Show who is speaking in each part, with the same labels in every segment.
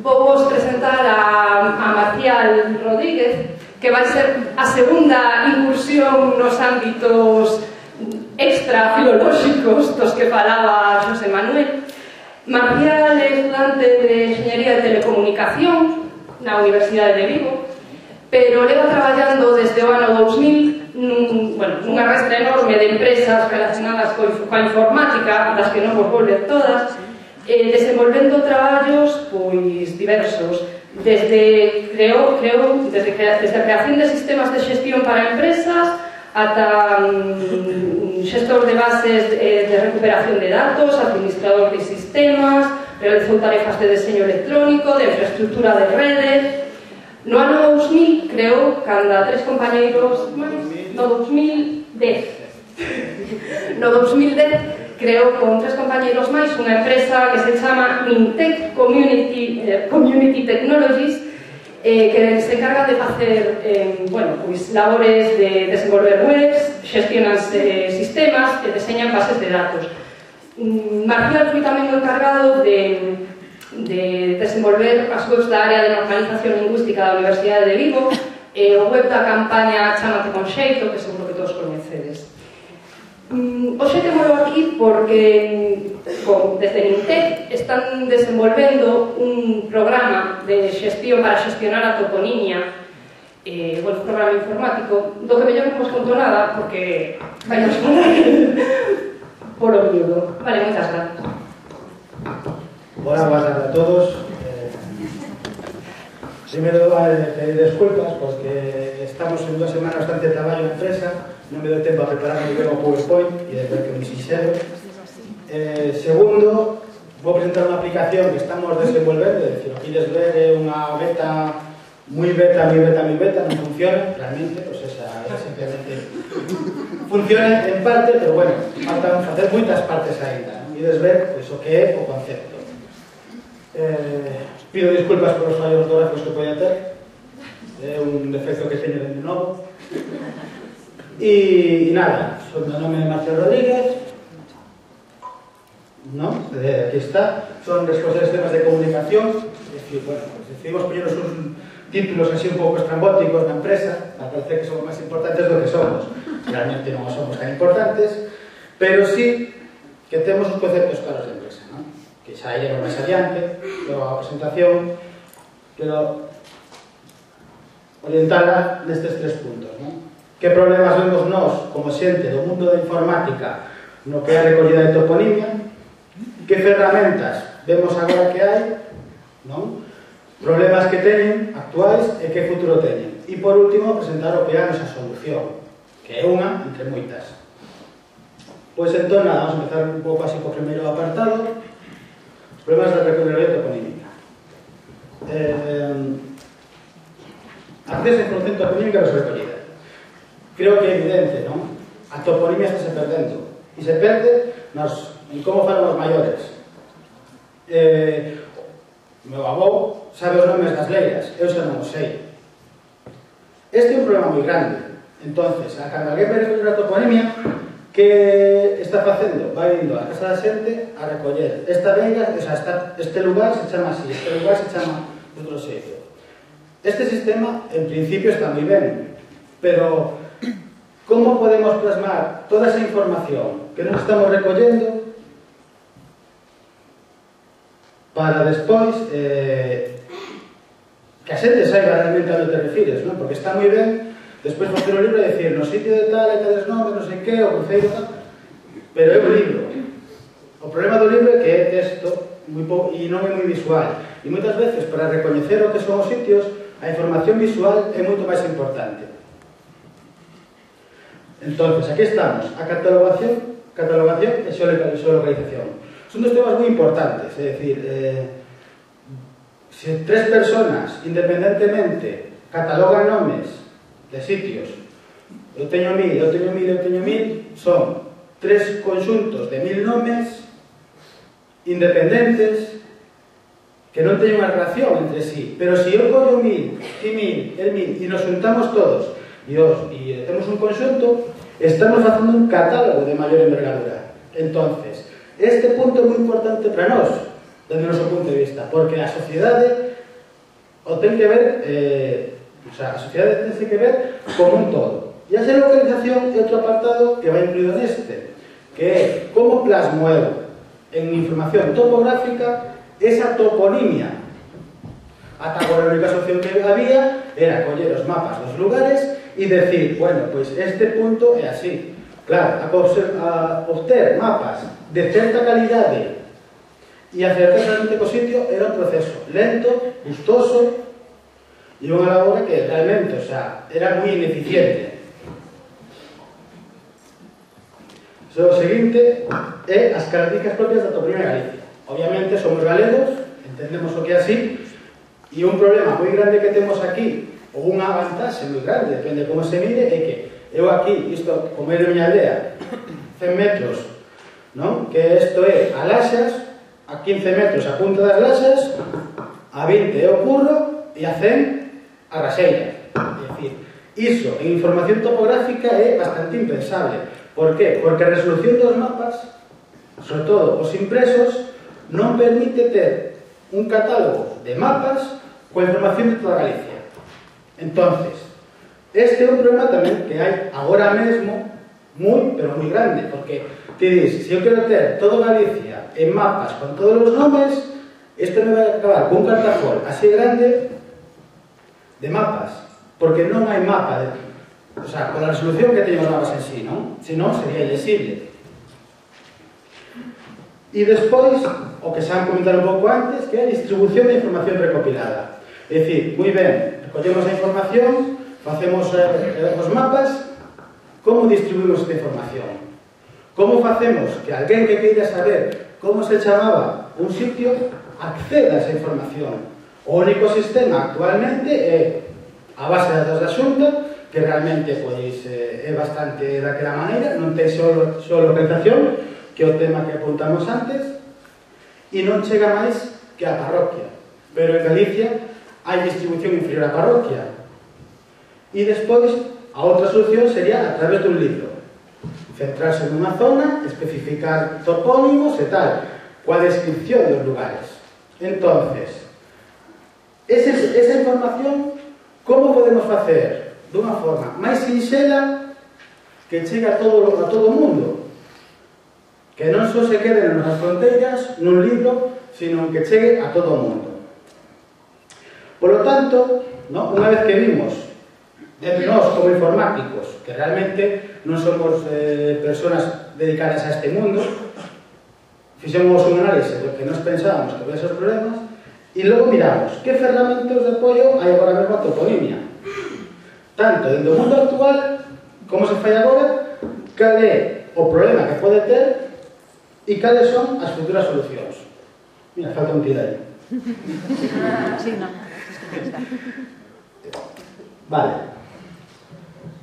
Speaker 1: Vou presentar a Marcial Rodríguez, que vai ser a segunda incursión nos ámbitos extrafilolóxicos dos que falaba Xosé Manuel. Marcial é estudante de Enxeñería de Telecomunicación na Universidade de Vigo, pero leva traballando desde o ano 2000 nunha restra enorme de empresas relacionadas coa informática, das que non vos vou ler todas, desenvolvendo traballos pois diversos, desde a creación de sistemas de xestión para empresas ata xestor de bases de recuperación de datos, administrador de sistemas, realizou tarefas de deseño electrónico, de infraestructura de redes. No ano 2000 creou, canda tres compañeiros máis, no 2010 creou con tres compañeiros máis unha empresa que se chama Mintec Community Technologies, que se encarga de facer labores de desenvolver webs, xestionan sistemas e deseñan bases de datos. Marcial foi tamén o encargado de desenvolver as webs da área de normalización lingüística da Universidade de Vigo e o web da campaña Chámate con Xeito, que seguro que todos coñecedes. Hoxe temos aquí porque desde Mintec están desenvolvendo un programa de xestión para xestionar a toponimia, un programa informático do que mellor non vos conto nada porque vai nos falar por o miúdo. Vale, moitas gracias.
Speaker 2: Buenas tardes a todos. Primero pedir disculpas porque estamos en 2 semanas bastante traballo na empresa, non me dou tempo a preparar moi ben o PowerPoint e de ver que me sinxero. Segundo, vou presentar unha aplicación que estamos desenvolvendo, é dicir, o que ides ver é unha beta, moi beta, non funciona realmente, pois esa é simplemente funciona en parte, pero bueno, faltan facer moitas partes ainda, non? Ides ver pois, o que é o concepto. Pido disculpas por os fallos ortográficos que podía ter, é un defecto que teño de novo. E nada, son o nome de Marcial Rodríguez, aquí está, son responsables de sistemas de comunicación, decidimos poñernos uns títulos así un pouco estrambóticos na empresa, para parecer que somos máis importantes do que somos. Realmente non somos tan importantes, pero sí que temos os conceptos claros de empresa, non? Que xa iremos máis adiante, logo a presentación, pero orientada nestes 3 puntos, non? Que problemas vemos nós, como xente do mundo da informática, no que é a recollida de toponimia? Que ferramentas vemos agora que hai, non? Problemas que teñen actuais e que futuro teñen. E por último, presentar o que é a nosa solución, que é unha entre moitas. Pois entón, nada, vamos a empezar un pouco así co primeiro apartado. Os problemas da recollida toponímica. Acceso a información toponímica nos recollida. Creo que é evidente, non? A toponimia está se perdendo. E se perde en como falan os maiores. Meu avó sabe os nomes das leiras, eu xa non os sei. Este é un problema moi grande. Entonces, a cando alguén vai recoller a toponimia, que está facendo? Vai indo a casa da xente a recoller. Esta veiga, este lugar se chama así, este lugar se chama de outro xeito. Este sistema, en principio, está moi ben, pero como podemos plasmar toda esa información que nos estamos recollendo para despois que a xente saiba realmente a lo que te refires, non? Porque está moi ben despois facer o libro e dicir no sitio de tal e tales nomes, non sei que, o cruceiro tal, pero é un libro. O problema do libro é que é texto e non é moi visual, e moitas veces para recoñecer o que son os sitios a información visual é moito máis importante. Entonces, aquí estamos, a catalogación e xeolocalización. Son dos temas moi importantes, é dicir, se 3 personas independentemente catalogan nomes de sitios, eu teño 1000, son 3 conxuntos de 1000 nomes independentes que non teñen unha relación entre sí, pero se eu collo 1000, ti 1000, el 1000 e nos juntamos todos e temos un conxunto, estamos facendo un catálogo de maior envergadura. Entonces, este punto é moi importante para nós, desde o noso punto de vista, porque a sociedade o ten que ver, o sea, a sociedade ten que ver como un todo. E a xeolocalización é outro apartado que vai incluído neste, que é como plasmo eu en información topográfica esa toponimia. Ata agora a única solución que había era coller os mapas dos lugares e decir, bueno, pois este punto é así. Claro, a obter mapas de certa calidade e acertar realmente co sitio era un proceso lento, custoso e unha labor que realmente, o sea, era moi ineficiente. O seguinte é as características propias da toponimia de Galicia. Obviamente somos galegos, entendemos o que é así, e un problema moi grande que temos aquí, ou unha vantaxe moi grande, depende de como se mire, é que eu aquí, isto, como é de miña aldea, 100 metros, non? Que isto é a Laxas, a 15 metros a punta das Laxas, a 20 é o Curro e a 100 a Raxeira. É dicir, iso en información topográfica é bastante impensable. Por qué? Porque a resolución dos mapas, sobre todo os impresos, non permite ter un catálogo de mapas coa información de toda Galicia. Entonces, este é un problema tamén que hai agora mesmo moi, pero moi grande, porque te dis, se eu quero ter todo Galicia en mapas con todos os nomes, isto me vai acabar con un cartafol así grande de mapas, porque non hai mapa de... O sea, con la resolución que teñen os mapas en sí, non? Se non, sería ilesible. E despois, o que xa han comentado un pouco antes, que é a distribución da información recopilada. É dicir, moi ben, recollemos a información, facemos os mapas, como distribuimos esta información? Como facemos que alguén que queira saber como se chamaba un sitio acceda a esa información? O único sistema actualmente é a base de datos da Xunta, que realmente pois, é bastante daquela maneira, non ten só localización, que é o tema que apuntamos antes, e non chega máis que a parroquia. Pero en Galicia hai distribución inferior á parroquia. E despois, a outra solución sería a través dun libro. Centrarse nunha zona, especificar topónimos e tal, coa descripción dos lugares. Entonces, esa información, como podemos facer dunha forma máis sinxela que chegue a todo o mundo, que non só se quede nas fronteiras nun libro, sino que chegue a todo o mundo. Por lo tanto, unha vez que vimos de nós como informáticos que realmente non somos personas dedicadas a este mundo, fixemos un análisis do que nos pensábamos que había esos problemas e logo miramos que ferramentas de apoio hai agora mesmo a toponimia, tanto dentro do mundo actual como se fai agora, cal é o problema que pode ter e cales son as futuras solucións. Mira, falta un tira aí.
Speaker 3: Sí, no.
Speaker 2: Vale.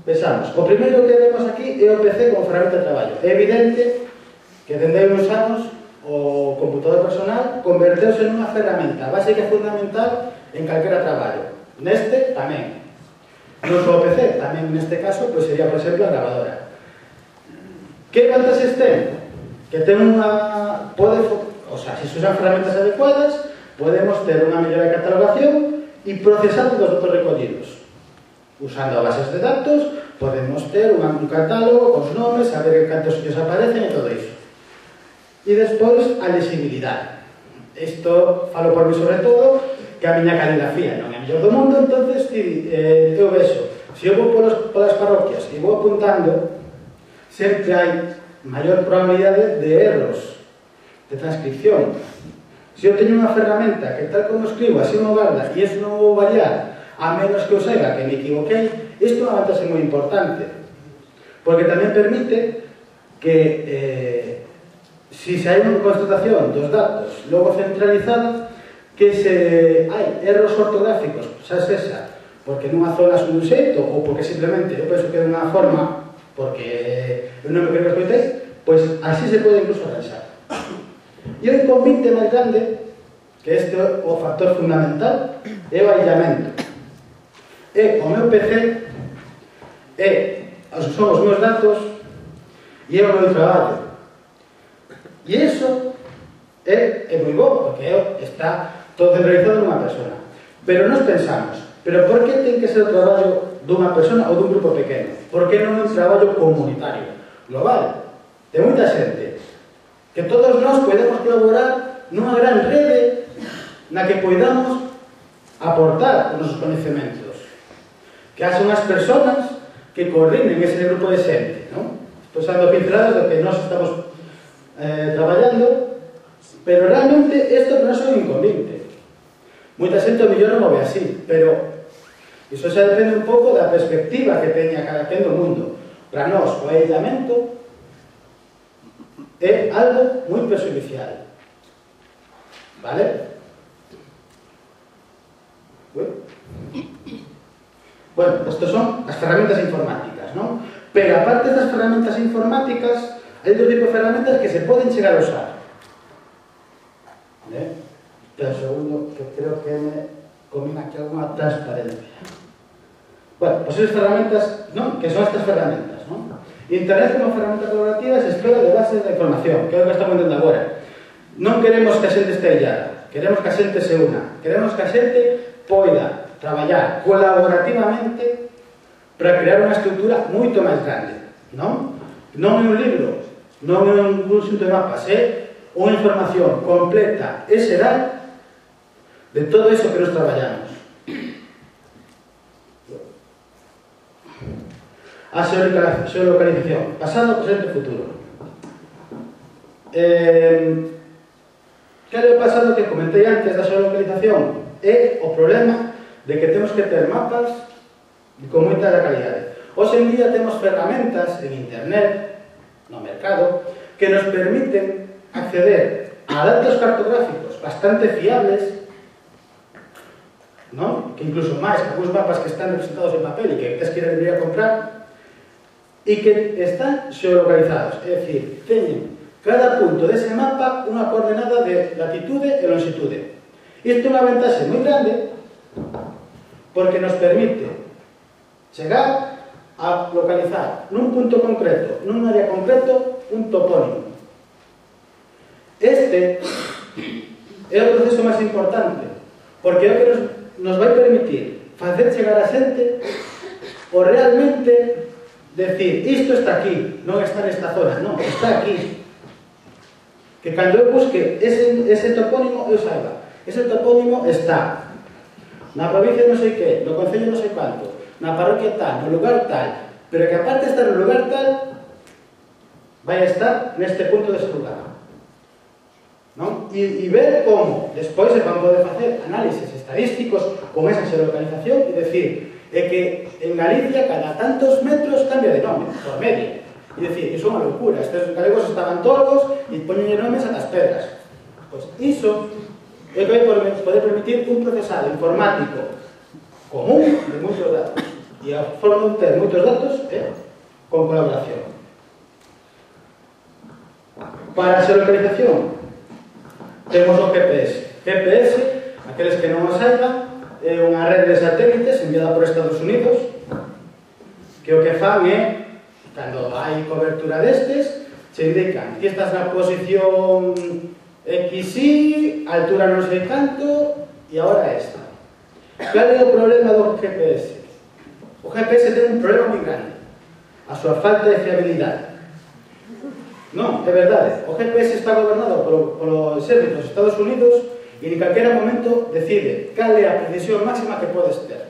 Speaker 2: Pensamos, o primeiro que vemos aquí é o PC como ferramenta de traballo. É evidente que dende uns anos o computador personal converteuse nunha ferramenta básica e fundamental en calquera traballo. Neste tamén. Non só o PC, tamén neste caso pois sería, por exemplo, a gravadora. Que vantaxes ten? Que ten unha... O sea, se usan ferramentas adecuadas, podemos ter unha mellora de catalogación e procesado dos datos recollidos. Usando bases de datos, podemos ter un catálogo cos nomes, saber cantos sitios aparecen e todo iso. E despois, a lexibilidade. Isto falo por mí sobre todo, que a miña caligrafía non é a mellor do mundo, entonces eu vexo, se eu vou polas parroquias e vou apuntando, sempre hai maior probabilidade de erros de transcripción. Se eu teño unha ferramenta que tal como escribo, así non garda, e iso non vou variar, a menos que eu saiba que me equivoquei, isto é unha vantaxe moi importante, porque tamén permite que se hai unha constatación dos datos logo centralizada, que se hai erros ortográficos, xa sexa porque nunha zona son un xeito ou porque simplemente eu penso que é dunha forma porque eu non me quero que escoitei, pois así se pode incluso arranxar. E o inconvinte máis grande, que este é o factor fundamental, é o aillamento. É o meu PC, son os meus datos e é o meu traballo. E iso é moi bo, porque está todo centralizado nunha persona. Pero nos pensamos, pero por que ten que ser o traballo dunha persona ou dun grupo pequeno? Por que non un traballo comunitario, global, de moita xente? Que todos nós podemos colaborar nunha gran rede na que poidamos aportar os nosos conhecementos. Que haxa unhas personas que coordinen ese grupo de xente, non? Estou usando pinceladas do que nós estamos traballando, pero realmente isto non é un inconveniente. Moita xente o mellor non o ve así, pero iso xa depende un pouco da perspectiva que teña cada quen do mundo. Para nós, o aillamento é algo moi perjudicial. Vale? Bueno, estas son as ferramentas informáticas, non? Pero aparte das ferramentas informáticas, hai outro tipo de ferramentas que se poden chegar a usar. Vale? Pero segundo, que creo que me comín aquí alguna transparencia. Bueno, pues esas ferramentas, non? Que son estas ferramentas, non? Internet como ferramenta colaborativa se explora de base da información, que é o que estamos entendendo agora. Non queremos que a xente este illada, queremos que a xente se una, queremos que a xente poida traballar colaborativamente para crear unha estrutura moito máis grande, non? Non é un libro, non é un conxunto de mapas, é unha información completa e xeral de todo iso que nos traballamos. A xeolocalización, pasado, presente e futuro. Cal é o pasado que comentei antes da xeolocalización? É o problema de que temos que ter mapas con moita calidade. Hoxe en día temos ferramentas en internet, no mercado, que nos permiten acceder a datos cartográficos bastante fiables, ¿no? Que incluso máis que algúns mapas que están representados en papel e que tes que ir a comprar, e que están xeolocalizados, é dicir, teñen cada punto dese mapa unha coordenada de latitude e longitude. Isto é unha ventaxe moi grande porque nos permite chegar a localizar nun punto concreto, nun área concreto, un topónimo. Este é o proceso máis importante porque é o que nos vai permitir facer chegar a xente o realmente decir, isto está aquí, non está nesta zona, non, está aquí. Que cando eu busque ese topónimo, eu saiba, ese topónimo está na provincia non sei que, no concello non sei quanto, na parroquia tal, no lugar tal, pero que aparte de estar no lugar tal, vai a estar neste punto dese lugar. Non? E ver como despois se van poder facer análisis estadísticos con esa xeolocalización e decir, é que en Galicia cada tantos metros cambia de nome, por media. E dicir, iso é unha locura, estes galegos estaban todos e poñen nomes a das pedras. Pois iso é que vai poder permitir un procesado informático común de moitos datos. E a forma de ter moitos datos é con colaboración. Para a xeolocalización temos o GPS. GPS, aqueles que non o saiban, é unha rede de satélites enviada por Estados Unidos que o que fan é, cando hai cobertura destes, se indican que estás na posición XY, altura non sei canto e agora esta. Cal é o problema do GPS? O GPS ten un problema moi grande, a súa falta de fiabilidade. Non, é verdade, o GPS está gobernado polo exército dos Estados Unidos e en calquera momento decide cal é a precisión máxima que podes ter.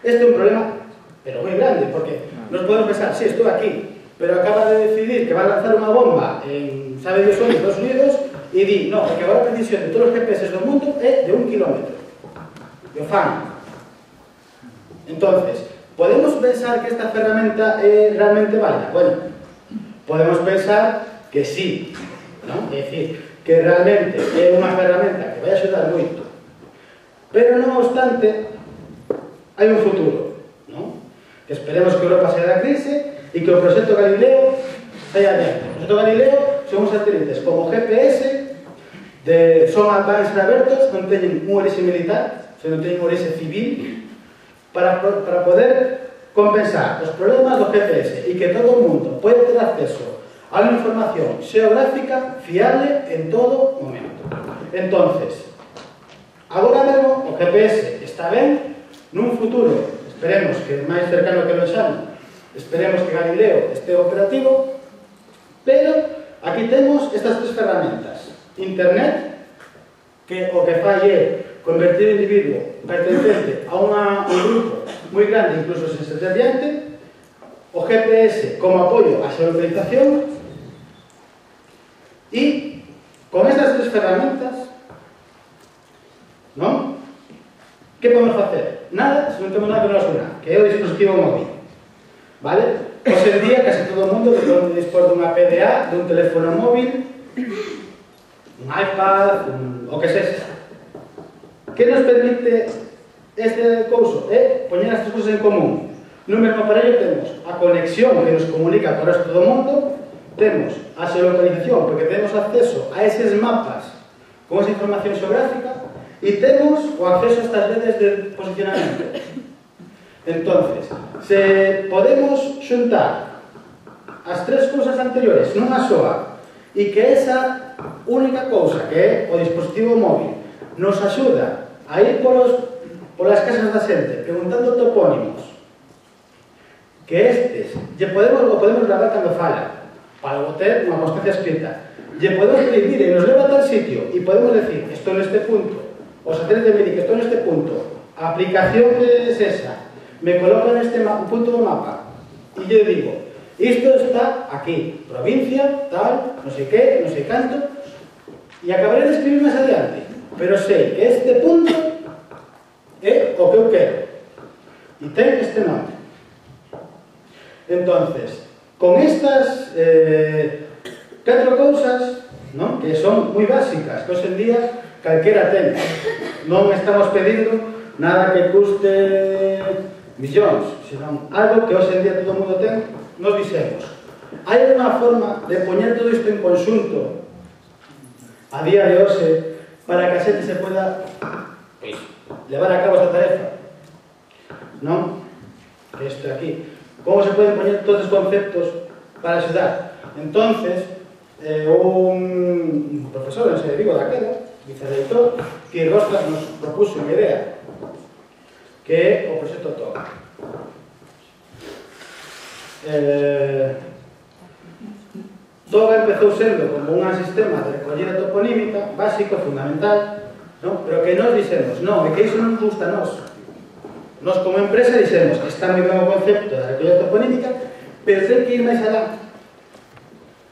Speaker 2: Este é un problema, pero moi grande, porque nos podemos pensar, sí, estou aquí, pero acaba de decidir que va a lanzar unha bomba en, sabe Dios onde, Estados Unidos, e di, no, porque agora a precisión de todos os GPS do mundo é de 1 kilómetro. E o fan. Entonces, podemos pensar que esta ferramenta é realmente válida? Bueno, podemos pensar que sí, ¿no? É dicir, que realmente é unha ferramenta que vai axudar moito. Pero non obstante, hai un futuro, ¿no? Que esperemos que Europa saia da crise e que o proxecto Galileo saia ben. O proxecto Galileo son uns satélites como GPS, son advanced abertos, non teñen un orixe militar, senón teñen un orixe civil, para poder compensar os problemas do GPS e que todo o mundo pode ter acceso a unha información xeográfica fiable en todo momento. Entonces, agora mesmo o GPS está ben, nun futuro, esperemos que máis cercano que lo xano, esperemos que Galileo este operativo, pero aquí temos estas tres ferramentas. Internet, que o que fai é convertir o individuo pertencente a un grupo moi grande, incluso sen ser adiante, o GPS como apoio á geolocalización, e con estas tres ferramentas, non? Que podemos facer? Nada, se non temos nada que nos una, que é o dispositivo móvil. Vale? Hoxe en día, case todo o mundo dispón dunha PDA, dun teléfono móvil, un iPad, o que sexa. Que nos permite este couso? É poñer as tres cousas en común. No mesmo aparello temos a conexión que nos comunica co resto do mundo, temos a geolocalización, porque temos acceso a eses mapas con esa información xeográfica, e temos o acceso a estas redes de posicionamento. Entonces, se podemos xuntar as tres cousas anteriores nunha soa, e que esa única cousa, que é o dispositivo móvil, nos axuda a ir polas casas da xente preguntando topónimos, que estes lle podemos gravar cando fala, para ter unha constancia escrita, lle podemos pedir, e nos leva a tal sitio, e podemos decir, estou neste punto, o satélite me di que estou neste punto, a aplicación que é esa, me coloca neste punto do mapa, e lle digo, isto está aquí, provincia, tal, non sei que, non sei canto, e acabaré de escribir máis adiante, pero sei que este punto é o que eu quero, e ten este nome. Entonces, con estas 4 cousas, ¿no?, que son moi básicas, que hoxe en día calquera ten, non estamos pedindo nada que custe millóns, senón algo que hoxe en día todo o mundo ten, nos dixemos. Hai unha forma de poñer todo isto en conxunto a día de hoxe para que a xente se poda levar a cabo esta tarefa, non? Que isto aquí. Como se poden poñer todos os conceptos para axudar? Entonces, un profesor en Sede Vigo daquela, vicerreitor, que Rostras nos propuso unha idea, que é o proxecto TOC. TOC empezou sendo como un sistema de recollida toponímica básico, fundamental, ¿no? Pero que nos dixemos, non, é que iso non nos gusta a nós. Nos como empresa dixemos, está moi ben o concepto da recollida toponímica, pero ten que ir máis alá.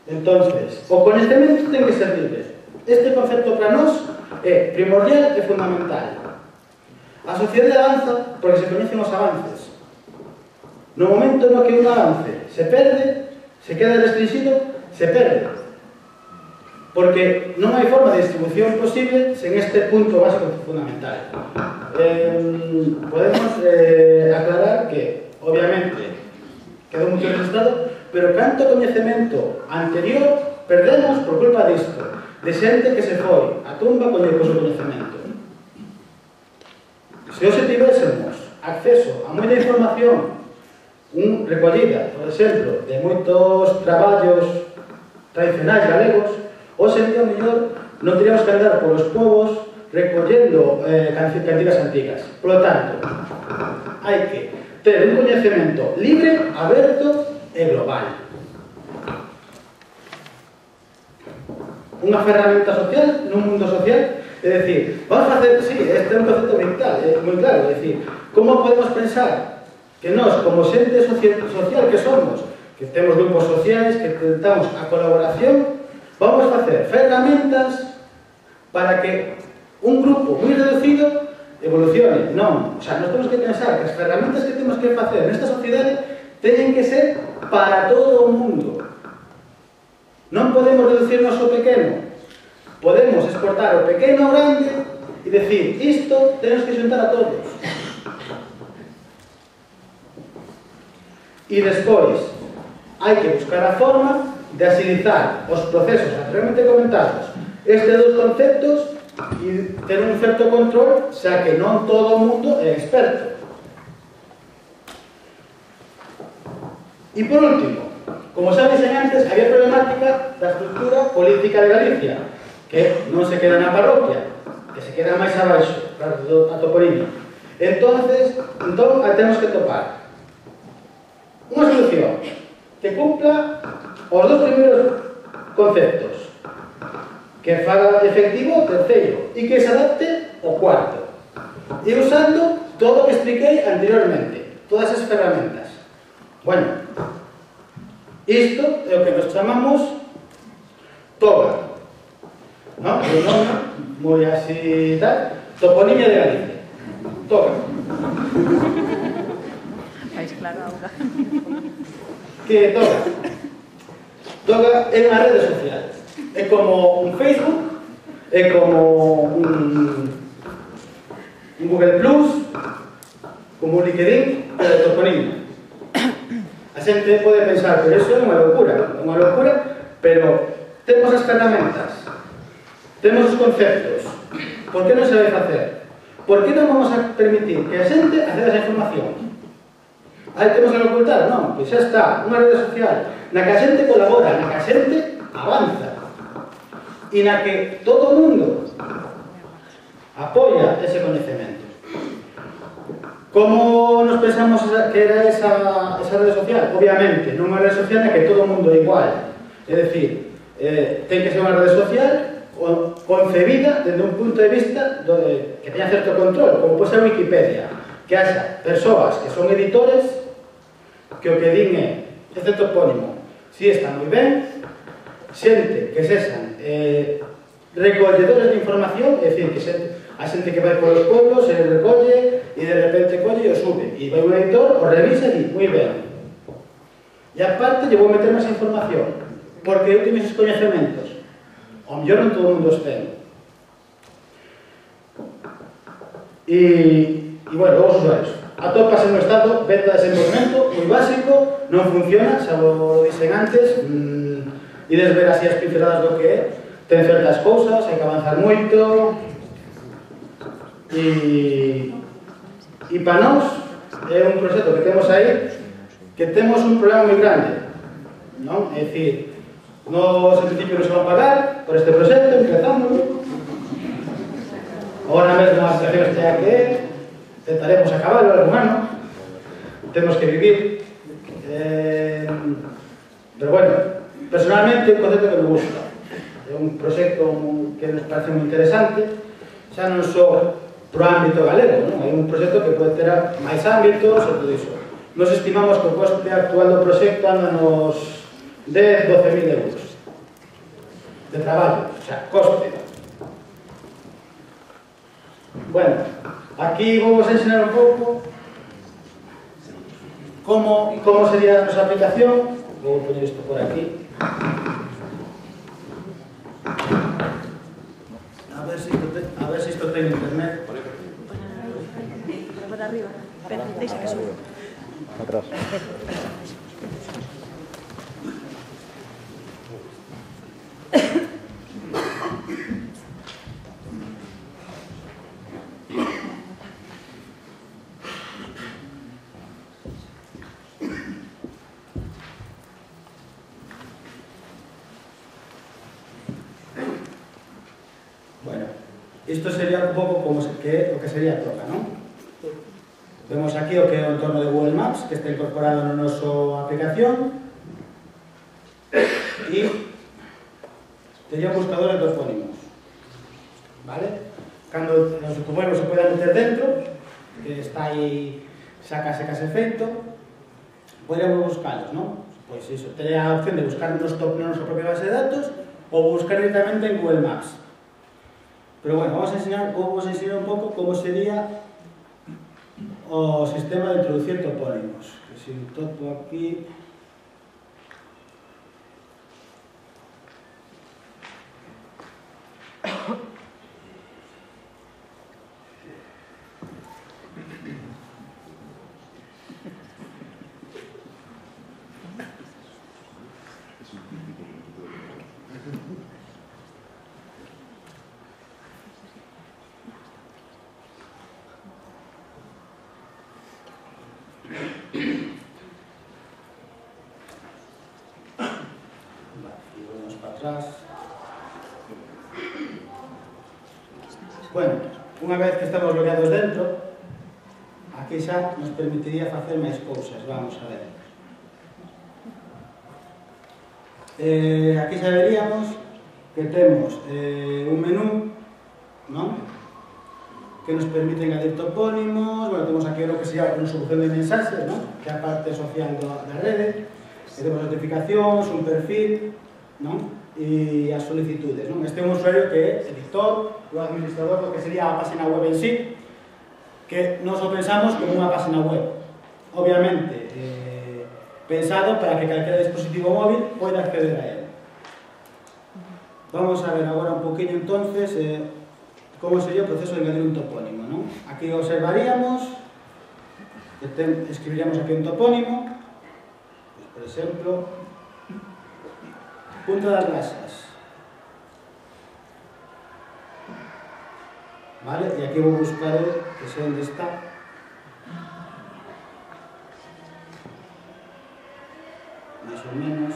Speaker 2: Entonces, o coñecemento ten que ser libre. Este concepto para nós é primordial e fundamental. A sociedade avanza porque se coñecen os avances. No momento no que un avance se perde, se queda restringido, se perde. Porque non hai forma de distribución posible sen este punto básico fundamental. Podemos aclarar que, obviamente, quedou moito registrado, pero canto coñecemento anterior perdemos por culpa disto, de xente que se foi a tumba con o seu coñecemento. Se hoxe tivésemos acceso a moita información, recollida, por exemplo, de moitos traballos tradicionais galegos, hoxe en día, mellor, non teríamos que andar polos povos recollendo cantigas antigas. Por lo tanto, hai que ter un coñecemento libre, aberto e global. Unha ferramenta social nun mundo social, é dicir, vamos a facer, sí, este é un concepto vital, é moi claro, é dicir, como podemos pensar que nós, como xente social que somos, que temos grupos sociais, que tentamos a colaboración, vamos a facer ferramentas para que un grupo moi reducido evolucione. Non, o sea, nós temos que pensar que as ferramentas que temos que facer nesta sociedade teñen que ser para todo o mundo. Non podemos reducirnos ao pequeno. Podemos exportar o pequeno ao grande e decir, isto tenemos que xuntar a todos. E despois, hai que buscar a forma de agilizar os procesos anteriormente comentados. Estes dos conceptos e ter un certo control, xa que non todo o mundo é experto. E por último, como xa dixen antes, había problemática da estructura política de Galicia, que non se queda na parroquia. que se queda máis abaixo, a toponimia. Entón, temos que topar unha solución que cumpla os dos primeiros conceptos, que faga efectivo o terceiro e que se adapte ao cuarto, e usando todo o que expliquei anteriormente, todas as ferramentas. Bueno, isto é o que nos chamamos TOGA, non? O nome moi así tal, toponimia de Galicia. TOGA.
Speaker 3: Máis claro auga.
Speaker 2: Que é TOGA? TOGA é unha rede social. É como un Facebook, é como un Google Plus, como un LinkedIn, pero de toponimia. A xente pode pensar, pero iso é unha locura, pero temos as ferramentas, temos os conceptos. Por que non se vai facer? Por que non vamos a permitir que a xente acceda a esa información? Aí temos que ocultar? Non, pois xa está, unha rede social na que a xente colabora, na que a xente avanza e na que todo o mundo apoia ese coñecemento. Como nos pensamos que era esa rede social? Obviamente, non unha rede social na que todo o mundo é igual. É dicir, ten que ser unha rede social concebida desde un punto de vista que teña certo control, como pode ser Wikipedia, que haxa persoas que son editores que o que din é este topónimo si está moi ben, xente que sexan recolledores de información, é dicir, que a xente que vai polos pueblos se recolle e de repente colle e o sube e vai un editor, o revisa e di, moi ben, e aparte lle vou meter máis información porque eu teño esos coñecementos, ao mellor non todo o mundo os ten. E bueno, logo os usuarios atópase no estado beta de desenvolvemento moi básico, non funciona, xa o dixen antes, ides ver así as pinceladas do que é, ten certas cousas, hai que avanzar moito, e para nós é un proxecto que temos aí, que temos un problema moi grande, non? É dicir, nos en principio non se van pagar por este proxecto, empezámoslo, agora mesmo a situación este que é, intentaremos acabarlo algún ano, temos que vivir, pero bueno, personalmente é un concepto que me gusta, é un proxecto que nos parece moi interesante, xa non só pro ámbito galego, non? É un proxecto que pode ter máis ámbitos e todo iso. Nos estimamos que o coste actual do proxecto anda nos 10-12.000 euros de traballo, o sea, coste. Bueno, aquí vamos a enseñar un pouco como sería a nosa aplicación. Vou poñer isto por aquí. A ver se isto ten internet.
Speaker 3: Por arriba. Espera, deixa que suba.
Speaker 4: Atrás.
Speaker 2: Isto sería un pouco como o que sería TOGA, non? Vemos aquí o que é o entorno de Google Maps, que está incorporado na nosa aplicación, e tería un buscador de topónimos, vale? Cando os topónimos se poden meter dentro, que está aí xa case feito, poderíamos buscalos, non? Pois iso, tería a opción de buscar na nosa propia base de datos ou buscar directamente en Google Maps. Pero bueno, vamos a enseñar un pouco como sería o sistema de introducir topónimos. Que si topo aquí... Bueno, unha vez que estamos logueados dentro, aquí xa nos permitiría facer máis cousas, vamos a ver. Aquí xa veríamos que temos un menú, non? Que nos permite engadir topónimos, bueno, temos aquí o que sería unha solución de mensaxes, non? Que é a parte social da rede, que temos notificacións, un perfil, non? E as solicitudes, non? Este é un usuario que é editor, o administrador do que sería a página web en sí, que nos o pensamos como unha página web. Obviamente, pensado para que calquera dispositivo móvil poida acceder a él. Vamos a ver agora un poquinho entonces como sería o proceso de engadir un topónimo, non? Aquí observaríamos, escribiríamos aquí un topónimo, pues, por exemplo, Punta das Rasas. Vale, e aquí vou buscar que sei onde está. Más ou menos.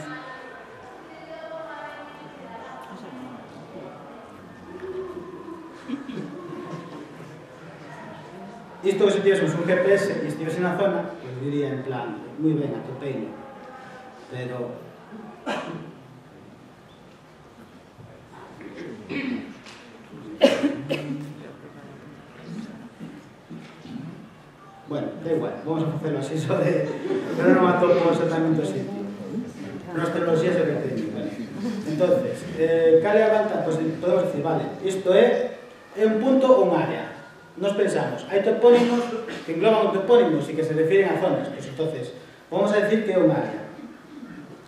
Speaker 2: Isto que se tivésemos un GPS e estivese na zona, pues diría en plan, moi ben, atopeino. Pero bueno, da igual, vamos a facelo así só de... pero non atopo exactamente o sitio. Nas tecnoloxías é o que teño, vale? Entonces, cal é a vanta? Pois podemos decir, vale, isto é un punto ou un área. Nos pensamos, hai topónimos que engloban topónimos e que se refiren a zonas, pois entonces, vamos a decir que é un área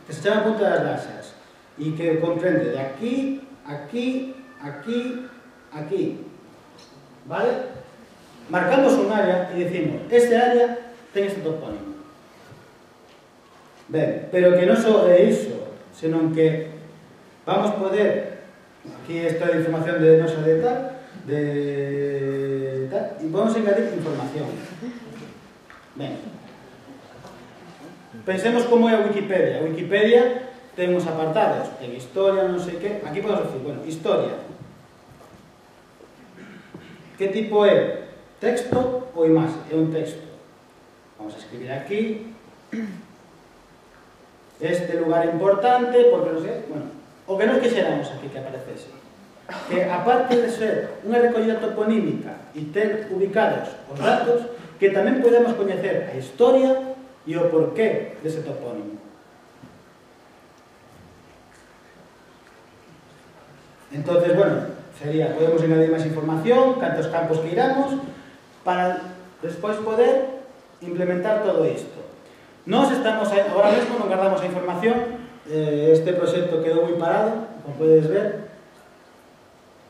Speaker 2: que se chama Punta das Rasas e que comprende de aquí, aquí, aquí, aquí, vale? Marcamos un área e dicimos, este área ten este topónimo. Ben, pero que non só é iso, senón que vamos poder, aquí está a información de nosa de tal, e vamos a engadir información. Ben, pensemos como é a Wikipedia. A Wikipedia ten uns apartados, ten historia, non sei que, aquí podemos decir, bueno, historia. Que tipo é? Texto ou imaxe? É un texto. Vamos a escribir aquí este lugar importante, porque non sei, bueno, o que nos quixéramos aquí que aparecese, que aparte de ser unha recollida toponímica e ter ubicados os datos, que tamén podemos coñecer a historia e o porqué dese topónimo. Entonces, bueno, sería, podemos engadir máis información, cantos campos que iramos, para despois poder implementar todo isto. Nós estamos, agora mesmo non guardamos a información, este proxecto quedou moi parado, como podes ver.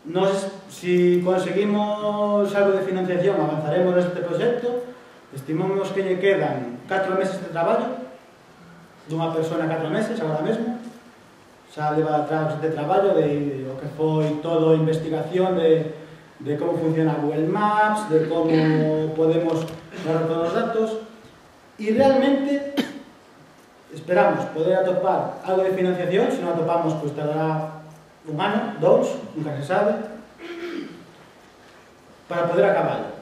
Speaker 2: Nós, se conseguimos algo de financiación, avanzaremos neste proxecto, estimamos que lle quedan 4 meses de traballo, dunha persona 4 meses, agora mesmo, xa leva atrás de traballo, de o que foi todo a investigación de como funciona Google Maps, de como podemos guardar todos os datos, e realmente esperamos poder atopar algo de financiación. Se non atopamos, pois tardará un ano, 2, nunca se sabe, para poder acabar.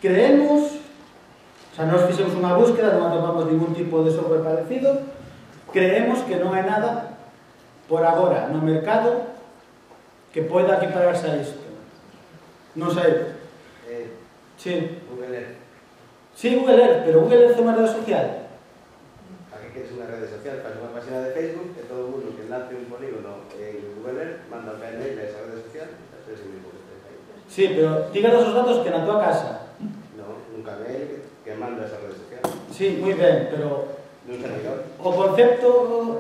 Speaker 2: Creemos, o sea, nos fixemos unha búsqueda, non atopamos ningún tipo de software parecido, creemos que non hai nada por agora no mercado que poida equipararse a isto. Non sei. Sí.
Speaker 4: Google Earth.
Speaker 2: Sí, Google Earth, pero Google Earth é unha rede social.
Speaker 4: ¿Para qué quieres unha rede social? Para unha página de Facebook, que todo o mundo que lance un polígono en Google Earth manda un PNL a esa rede social, e es el mismo que estés aí.
Speaker 2: Sí, pero ti gadas os datos que na tua casa.
Speaker 4: No, un mail que manda a esa rede social.
Speaker 2: Sí, moi ben, pero
Speaker 4: Nun servidor.
Speaker 2: o concepto,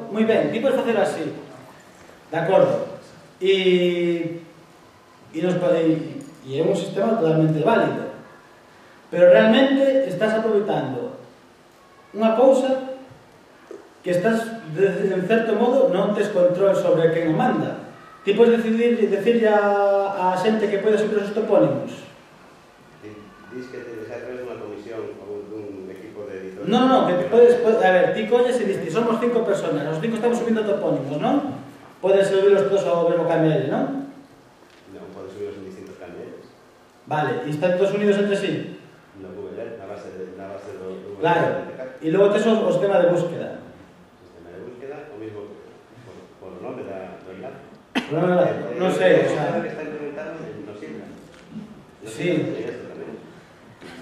Speaker 2: moi ben, ti podes facer así. De acordo. E é un sistema totalmente válido. Pero realmente estás aproveitando unha cousa que estás, en certo modo, non tes control sobre quen o manda. Ti podes decirle a xente que pode subir os topónimos.
Speaker 4: Dis que te a través dunha comisión ou dun equipo de editores.
Speaker 2: Non, que podes, a ver, ti colles e diste, somos 5 personas, os 5 estamos subindo topónimos, non? Podes subirlos todos ao verbo KML, non?
Speaker 4: Non.
Speaker 2: Vale, e están todos unidos entre sí?
Speaker 4: No Google Earth, na base do Google Earth.
Speaker 2: Claro, e logo tes o sistema de búsqueda.
Speaker 4: Sistema de búsqueda, o mismo por o nome do enlace.
Speaker 2: Non sei, o sea...
Speaker 4: que está implementado no Silva.
Speaker 2: Sí.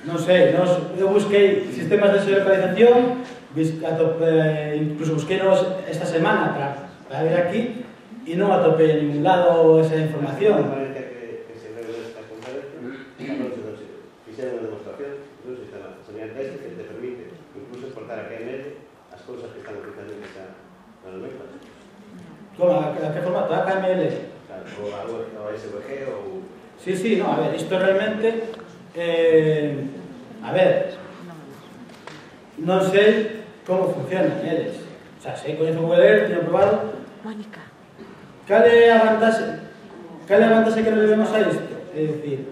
Speaker 2: Non sei, eu busquei sistemas de geolocalización, incluso busquei esta semana para ver aquí e non atopei en ningún lado esa información.
Speaker 4: Parece que se reúne esta conferencia, fixeron unha demostración dun sistema sonido que te permite incluso exportar a KML as cousas que están utilizando na nomencla.
Speaker 2: Como? A que formato? A KML?
Speaker 4: O SVG ou...
Speaker 2: Sí, no, a ver, isto realmente... a ver, non sei como funcionan eles. O sea, sei, coñezo Google Earth, teño probado.
Speaker 3: Mónica.
Speaker 2: Cal é a vantaxe que nos debemos a isto? É dicir,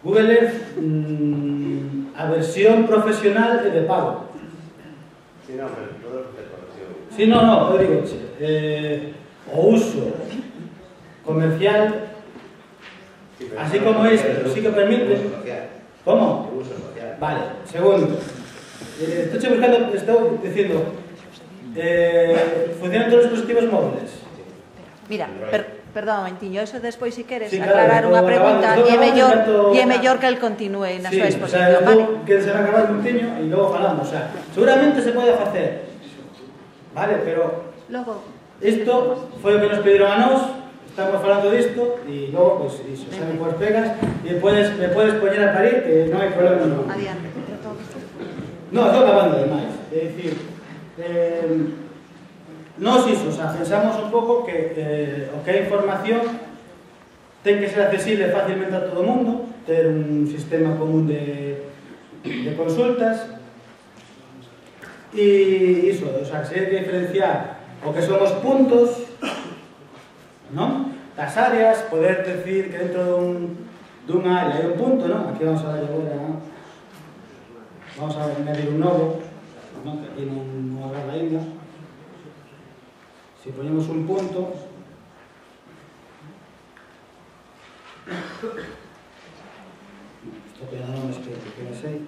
Speaker 2: Google Earth, a versión profesional é de pago.
Speaker 4: Sí, no, pero todo é por versión.
Speaker 2: Sí, no, eu digo, o uso comercial, así como isto, sí que permite. ¿Cómo?
Speaker 4: O uso social.
Speaker 2: Vale, segundo. Estou dicindo, funcionan todos os dispositivos móviles.
Speaker 3: Mira, perdón un momentiño, eso despois si queres
Speaker 2: Sí, claro,
Speaker 3: aclarar unha pregunta e é
Speaker 2: acabando,
Speaker 3: mellor que el continúe na súa
Speaker 2: Sí,
Speaker 3: exposición, vale?
Speaker 2: que se va a acabar un tiño e logo falamos, o sea, seguramente se pode facer, vale, pero
Speaker 3: Logo,
Speaker 2: isto foi o que nos pediron a nós, estamos falando disto e logo, pois, iso, saben coas pegas e me podes poñer a parir que non hai problema nenhum.
Speaker 3: adiante.
Speaker 2: No, estou acabando ademais, é dicir, nós iso, o sea, pensamos un pouco que o que é información ten que ser accesible facilmente a todo o mundo, ter un sistema común de consultas e iso, o sea, se hai que diferenciar o que son os puntos, non? Das áreas, poder decir que dentro dun área hai un punto, non? Aquí vamos a darlle agora, non? Vamos a medir un novo, non? Que aquí non agarra ainda. Si ponemos un punto, isto que non es que non sei.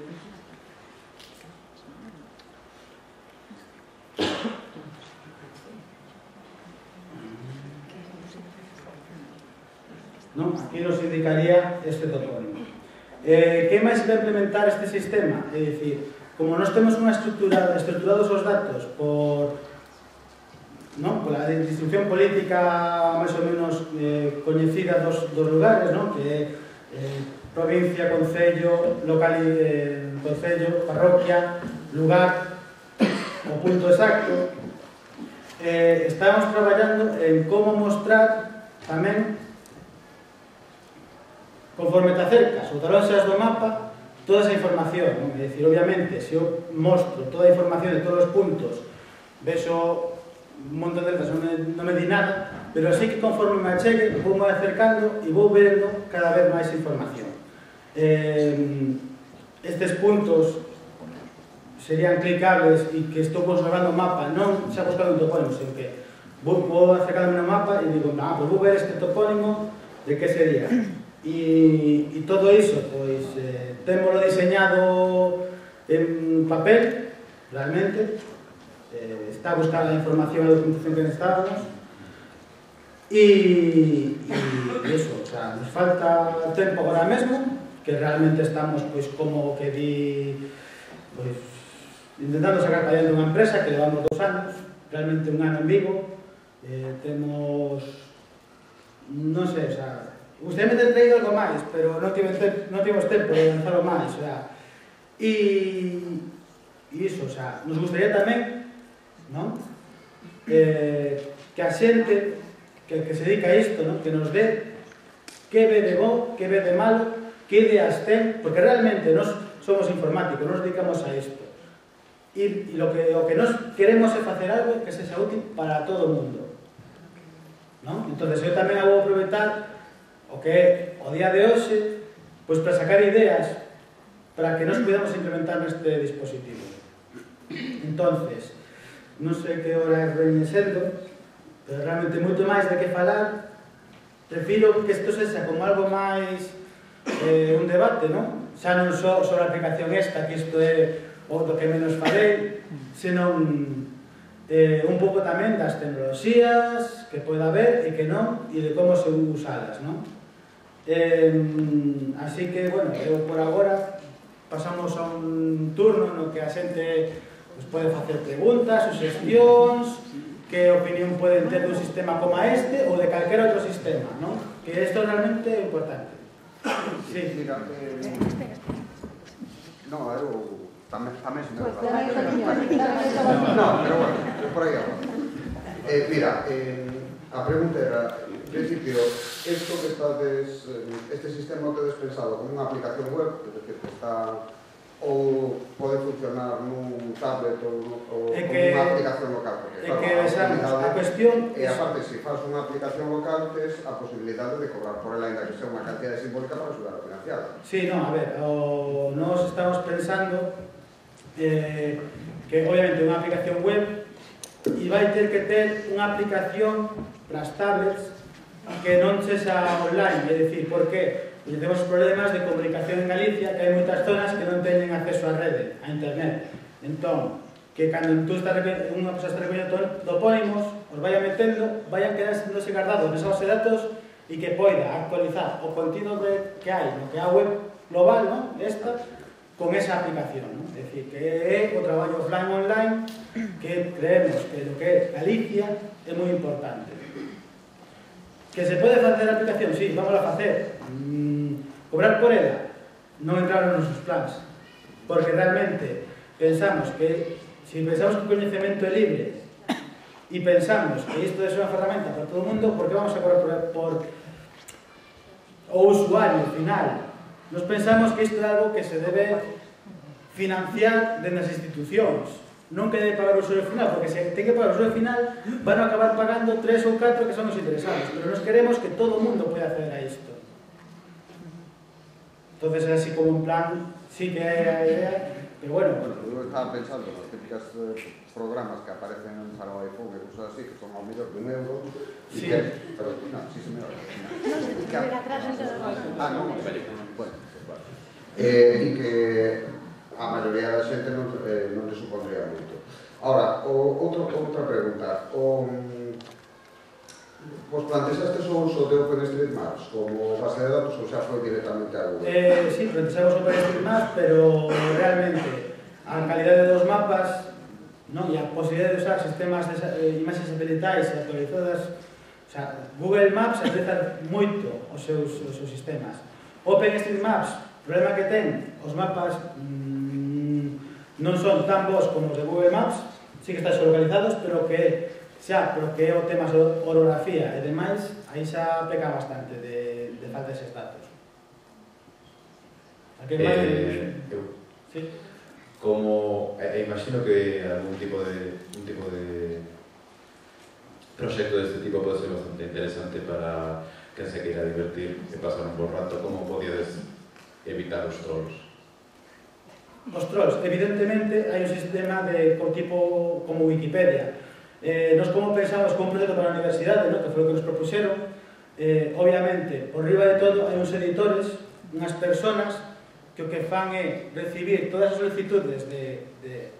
Speaker 2: Non? Aquí nos indicaría este topónimo. Que máis vai implementar este sistema? É dicir, como nós temos unha estruturados os datos por la distribución política máis ou menos coñecida dos lugares, que é provincia, concello, concello, parroquia, lugar, o punto exacto, estamos traballando en como mostrar tamén, conforme te acercas ou te alonxas do mapa, toda esa información, non? É dicir, obviamente, se eu mostro toda a información de todos os puntos, vexo un montón de letras, non me di nada, pero así que conforme me achegue, vou me acercando e vou vendo cada vez máis información. Estes puntos serían clicables e que estou conservando o mapa, non xa buscando un topónimo, sino que vou acercándome no mapa e digo, pues vou ver este topónimo, de que sería? E todo iso, pois, témolo diseñado en papel, realmente, está buscando a información e a documentación que necesitábamos, e iso, o sea, nos falta tempo agora mesmo, que realmente estamos, pois, como que di, pois, intentando sacar para dentro unha empresa que levamos 2 anos, realmente un ano en Vigo, temos, non sei, o sea, gustaría ter traído algo máis, pero non tivemos tempo de lanzarlo máis, o sea, e iso, o sea, nos gustaría tamén, non? Que a xente que se dedica a isto, non? Que nos dé que ve de bo, que ve de malo, que ideas ten, porque realmente nos somos informáticos, nos dedicamos a isto. E o que nos queremos é facer algo que sexa útil para todo o mundo, non? Entón, eu tamén vou aproveitar o que é o día de hoxe, pois para sacar ideas para que nos podamos implementar neste dispositivo. Entonces, non sei que hora veñe sendo, pero realmente moito máis de que falar, prefiro que isto sexa como algo máis un debate, non? Xa non só sobre a aplicación esta, que isto é o do que menos falei, senón un pouco tamén das tecnoloxías que poida haber e que non, e de como se usalas, non? Así que, bueno, eu por agora pasamos a un turno no que a xente pode facer preguntas, suxestións, que opinión poden ter dun sistema como este ou de calquera outro sistema, non? Que isto realmente é importante. Sí.
Speaker 5: Mira, no, eu tamén se me va. No, pero bueno, por aí agora. Mira, a pregunta era, en principio, isto que estades, este sistema o tedes pensado como unha aplicación web, é dicir, que está ou pode funcionar nun tablet ou como unha aplicación local, porque
Speaker 2: a cuestión
Speaker 5: e aparte, se faz unha aplicación local, tes a posibilidade de cobrar por ela, ainda que sea unha cantidad simbólica para axudar a financiarla.
Speaker 2: Sí, non, a ver, nós estamos pensando que obviamente unha aplicación web e vai ter que ter unha aplicación para as tablets que non sexa online, é dicir, por que? Porque temos problemas de comunicación en Galicia, que hai moitas zonas que non teñen acceso á rede, a internet. Entón, que cando unha persoa está recollendo topónimos, os vaya metendo, vayan quedándose guardados nesa base de datos e que poida actualizar o contido que hai no que é a web global, non? Esta, con esa aplicación, non? É dicir, que é o traballo offline-online que creemos que lo que é Galicia é moi importante. Que se pode facer a aplicación? Sí, vamos a facer. Cobrar por ela non entraron nos nosos plans, porque realmente pensamos que, se pensamos que o coñecemento é libre e pensamos que isto é unha ferramenta para todo o mundo, por que vamos a cobrar por o usuario final? Nos pensamos que isto é algo que se debe financiar dentro das institucións, non que debe pagar o usuario final, porque se ten que pagar o usuario final van a acabar pagando 3 ou 4 que son os interesados, pero nos queremos que todo o mundo poida acceder a isto. Entonces é así como un plan, sí que é a idea, pero bueno.
Speaker 5: Eu estaba pensando nos típicos programas que aparecen en o iPhone e cosas así, que son ao mellor de €1,
Speaker 2: sí.
Speaker 5: Pero, non, sí se me va. Non, bueno, e que a maioría da xente non le supondría moito. Ahora, outra pregunta. Vos plantexastes o uso de OpenStreetMaps como base de datos ou xa foi directamente a Google?
Speaker 2: Sí, plantexamos OpenStreetMaps, pero realmente a calidade dos mapas e a posibilidade de usar sistemas de imaxes satelitais e actualizadas, Google Maps atleta moito os seus sistemas. OpenStreetMaps, o problema que ten, os mapas non son tan bons como os de Google Maps, sí que están localizados, pero que xa, pero que é o tema de orografía e demais, aí xa peca bastante de falta eses datos.
Speaker 6: Como, imagino que algún tipo de proxecto deste tipo pode ser bastante interesante para quen se queira divertir e pasar un bom rato. Como podíades evitar os trolls?
Speaker 2: Os trolls, evidentemente, hai un sistema de tipo como Wikipedia. Nos como pensamos con un proxecto para a universidade, que foi o que nos propuxeron, obviamente, por riba de todo, hai uns editores, unhas personas que o que fan é recibir todas as solicitudes de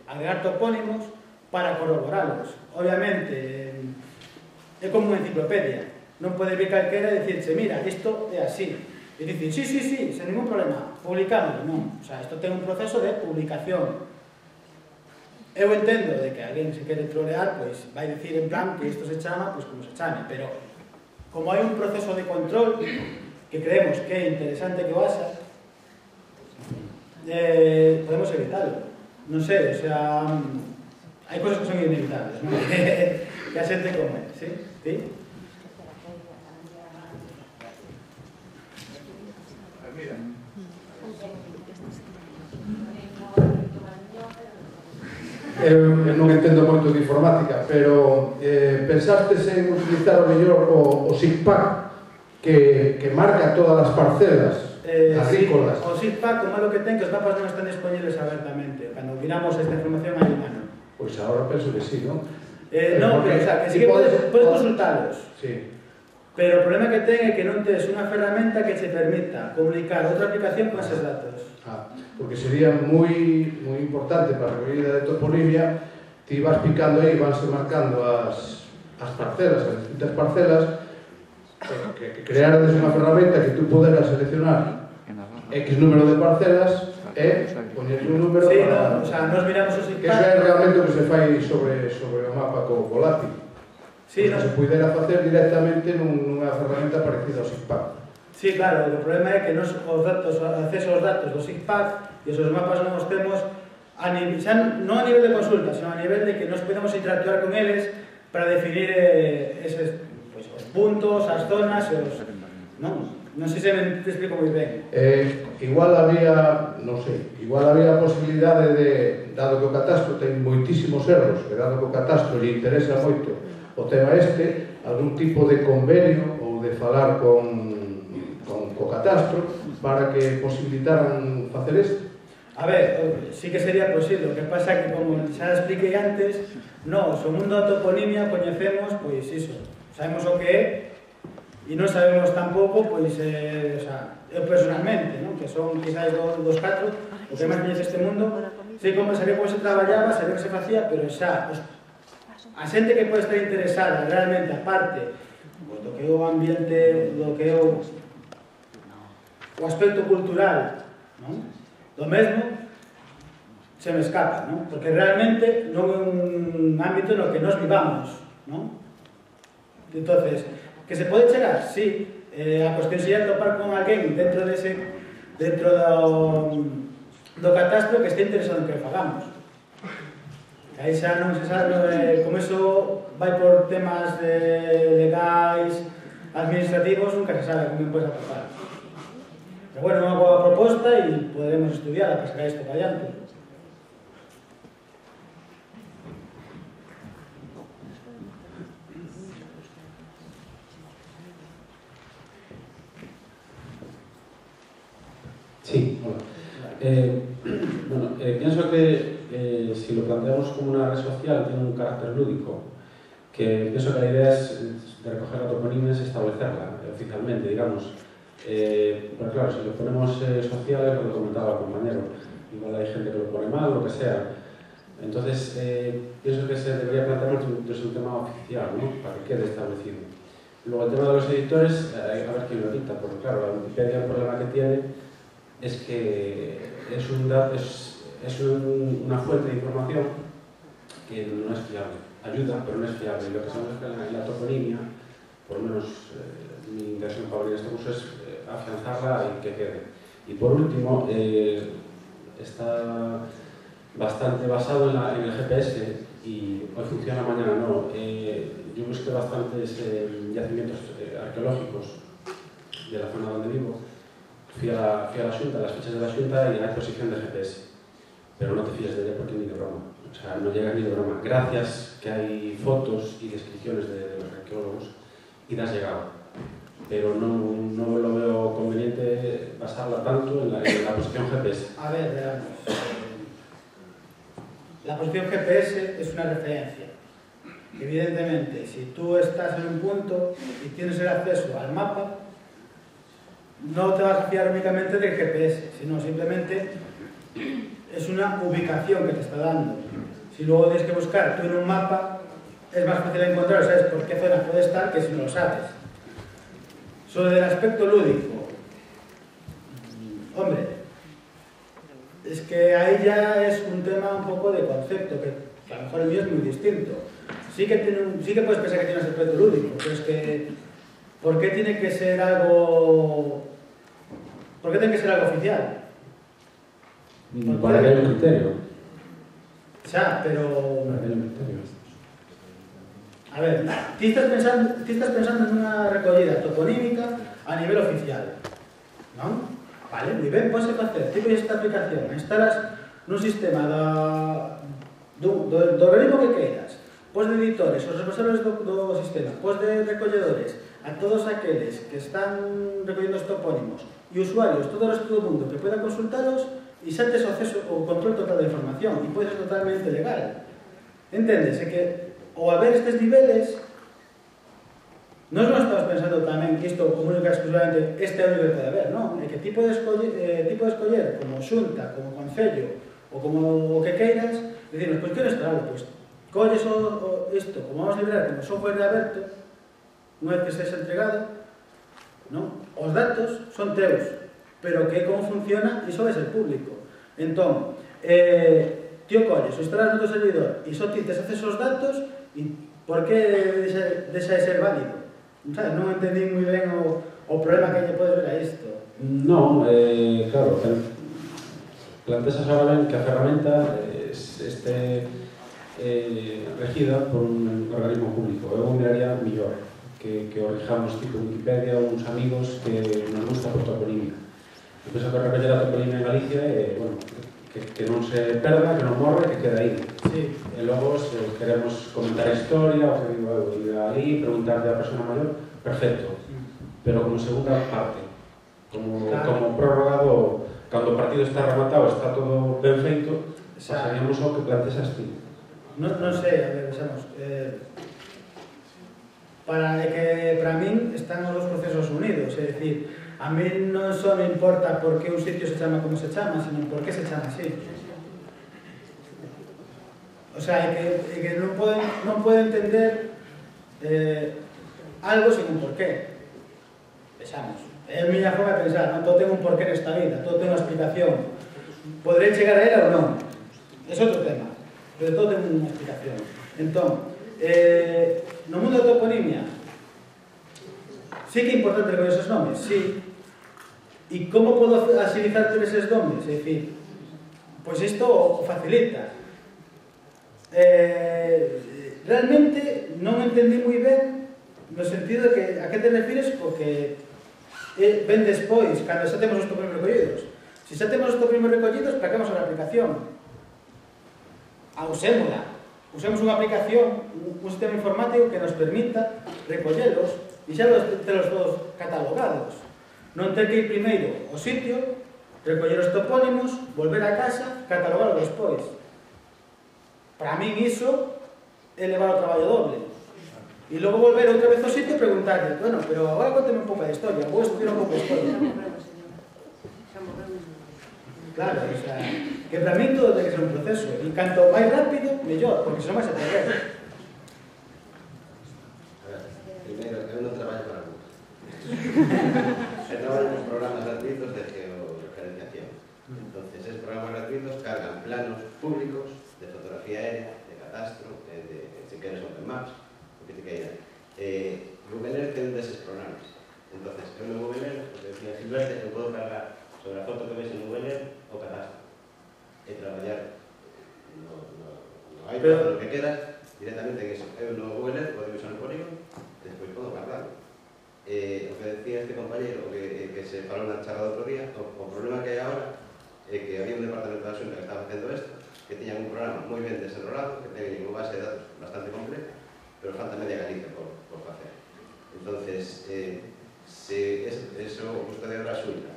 Speaker 2: agregar topónimos para corroboralos. Obviamente, é como unha enciclopedia. Non pode vir calquera e dicirche, mira, isto é así. E dicen, sí, sen ningún problema, publicámoslo. Non, isto ten un proceso de publicación. Eu entendo de que alguén se quere trolear, pois vai dicir en plan que isto se chama, pois como se chame, pero como hai un proceso de control que creemos que é interesante que o haxa, podemos evitarlo. Non sei, hai cosas que son inevitables, non? Que a xente come, sí? Sí?
Speaker 7: Mira. Eu non entendo moito de informática, pero pensastes en utilizar o mellor o SIGPAC que marca todas as parcelas agrícolas?
Speaker 2: O SIGPAC, o malo que ten, que os mapas non están disponibles abertamente. Cando miramos esta información hai un ano.
Speaker 7: Pois agora penso que sí, non?
Speaker 2: Non, pero que sí que podes consultalos.
Speaker 7: Sí.
Speaker 2: pero o problema que ten é que non tes unha ferramenta que che permita comunicar outra aplicación con eses datos.
Speaker 7: Porque sería moi importante para a recollida de toponimia, ti vas picando aí, vanse marcando as parcelas, as distintas parcelas, que crearades unha ferramenta que tú poderas seleccionar X número de parcelas e poñer un número para...
Speaker 2: Sí, o sea, nos miramos os
Speaker 7: que eso é realmente o que se fai sobre o mapa co lápiz.
Speaker 2: Sí,
Speaker 7: no se pudera facer directamente nunha ferramenta parecida ao SIGPAC.
Speaker 2: Sí, claro, o problema é que nos os datos, acceso aos datos do SIGPAC e os mapas non os temos non a nivel de consulta, sino a nivel de que nos podemos interactuar con eles para definir eses, pues, os puntos, as zonas e os... Non sei se me explico moi ben.
Speaker 7: Igual había, non sei, igual había a posibilidade de, dado que o catastro ten moitísimos erros, e dado que o catastro lle interesa moito o tema algún tipo de convenio ou de falar con co catastro para que posibilitaran facer isto.
Speaker 2: A ver, sí que sería posible, o que pasa é que, como xa expliquei antes, nós, o mundo da toponimia, coñecemos, pois iso, sabemos o que é, e non sabemos tampouco, pois, o sea, eu personalmente, non? Que son quizás dos 4, o que máis coñece este mundo, sei como sabía como se traballaba, sabía que se facía, pero xa, a xente que pode estar interesada realmente, aparte, pois, do que é o ambiente, do que é o aspecto cultural, non? Do mesmo, se me escapa, non? Porque realmente non é un ámbito no que nos vivamos, non? Entonces, que se pode chegar, sí, a cuestión sería topar con alguén dentro do catastro que este interesado en que fagamos. Aí xa non se sabe, como iso vai por temas legais, administrativos, nunca se sabe como podes atopar. Pero bueno, unha boa proposta e poderemos estudiar para sacar isto para adiante.
Speaker 8: Sí, hola. Pienso que si lo planteamos como una red social tiene un carácter lúdico, que pienso que la idea es de recoger la toponimia es establecerla oficialmente, digamos. Pero claro, si lo ponemos social es lo que comentaba el compañero, igual hay gente que lo pone mal, lo que sea. Entonces, pienso que se debería plantear desde un tema oficial, ¿no? Para que quede establecido. Luego el tema de los editores, a ver quién lo edita, porque claro, la Wikipedia el problema que tiene es que es una fuente de información que no es fiable. Ayuda, pero no es fiable. Y lo que sabemos es que en la toponimia, por lo menos mi intención para abrir este curso es afianzarla y que quede. Y por último, está bastante basado en el GPS y hoy funciona, mañana no. Yo busqué bastantes yacimientos arqueológicos de la zona donde vivo. Fui a la Xunta, las fichas de la Xunta y hay posición de GPS. Pero no te fíes de ella porque ni de broma. O sea, no llega ni de broma. Gracias que hay fotos y descripciones de los arqueólogos y te has llegado. Pero no lo veo conveniente basarla tanto en la posición GPS.
Speaker 2: A ver, veamos. La posición GPS es una referencia. Evidentemente, si tú estás en un punto y tienes el acceso al mapa, no te vas a fiar únicamente del GPS, sino simplemente es una ubicación que te está dando. Si luego tienes que buscar tú en un mapa, es más fácil encontrar, sabes por qué zona puede estar que si no lo sabes. Sobre el aspecto lúdico, hombre, es que ahí ya es un tema un poco de concepto, que a lo mejor el mío es muy distinto. Sí que puedes pensar que tiene un aspecto lúdico, pero es que ¿por qué tiene que ser algo oficial?
Speaker 8: Para que haya un criterio.
Speaker 2: Ya, pero...
Speaker 8: Para que haya un criterio.
Speaker 2: A ver, ti estás pensando en unha recollida toponímica a nivel oficial, non? Vale, moi ben, podes facer. Ti colles esta aplicación, instalas nun sistema do organismo que queiras, pois de editores, os responsables do sistema, pois de recolledores, a todos aqueles que están recollendo os topónimos e usuarios, todo o resto do mundo que poida consultalos e xa tes o acceso o control total da información e pode ser totalmente legal. Entendes? É que ao haber estes niveles Nós non estamos pensando tamén que isto comunica exclusivamente este é o único que pode haber, non? É que tipo de escoller como xunta, como concello ou como o que queiras, dicirnos, pois que instalarlo, pois colles isto, como vamos a liberar como software aberto, unha vez que sexa entregado, non? Os datos son teus, pero que como funciona, iso vai ser público. Entón, ti o colles, o instalas no teu servidor e só ti tes acceso aos datos, e por que deixa de ser válido? Non entendí moi ben o problema que lle pode ver a isto.
Speaker 8: Non, claro, plantexas ahora ben que a ferramenta este regida por un organismo público. Eu miraría millor que o rijamos tipo Wikipedia ou uns amigos que nos gusta por toponimia. Eu penso que recoller a toponimia en Galicia é, bueno, que non se perda, que non morre, que quede aí.
Speaker 2: Sí.
Speaker 8: E logo, se queremos comentar a historia, o que digo, ir ali, preguntarle a persona maior, perfecto. Pero como segunda parte, como prórrogado, cando o partido está rematado, está todo ben feito, pasaríamos ao que plantexas ti.
Speaker 2: Non sei, a ver, vexamos. Para min están os dos procesos unidos, é dicir, a mí non só me importa por que un sitio se chama como se chama, sino por que se chama así. O sea, é que non pode entender algo sin un porqué. Vexamos, é a miña forma de pensar, non? Todo ten un porqué nesta vida, todo ten unha explicación. Poderé chegar a ela ou non? É outro tema, pero todo ten unha explicación. Entón, no mundo da toponimia, sí que é importante recoñer esos nomes, sí. E como podo agilizar todos eses nomes? É dicir, pois isto o facilita. Realmente non entendí moi ben no sentido de que a que te refires co que ven despois, cando xa temos os topónimos recollidos. Se xa temos os topónimos recollidos, para que vamos a la aplicación? Usémola. Usemos unha aplicación, un sistema informático que nos permita recollelos e xa telos todos catalogados. Non ter que ir primeiro ao sitio, recoller os topónimos, volver a casa, catalogarlo despois. Para min iso é levar o traballo doble. E logo volver outra vez ao sitio e preguntarle, bueno, pero agora conteme un pouco de historia, vou estudiar un pouco de historia. Claro, o sea, que para min todo ten que ser un proceso. E canto máis rápido, mellor, porque senón vais a perder.
Speaker 4: Primeiro, eu non traballo para Google. Eu traballo nos programas gratuitos de georreferenciación. Entonces, esos programas gratuitos cargan planos públicos de fotografía aérea, de catastro, si queres Open Maps, o que te queira. Google Earth ten deses programas. Entonces, eu no Google Earth, porque decía Silvestre, eu podo cargar sobre a foto que ves en Google Earth o catastro e traballar no iPad, lo que queras, directamente en eso. Eu no Google Earth podo usar un polígono, despois podo guardarlo. O que decía este compañero, que se falou na charla do outro día, o problema que hai agora é que había un departamento da Xunta que estaba facendo isto, que tiñan un programa moi ben desenrolado, que teñen unha base de datos bastante completa, pero falta media Galicia por facer. Entonces, se eso o custodia da Xunta,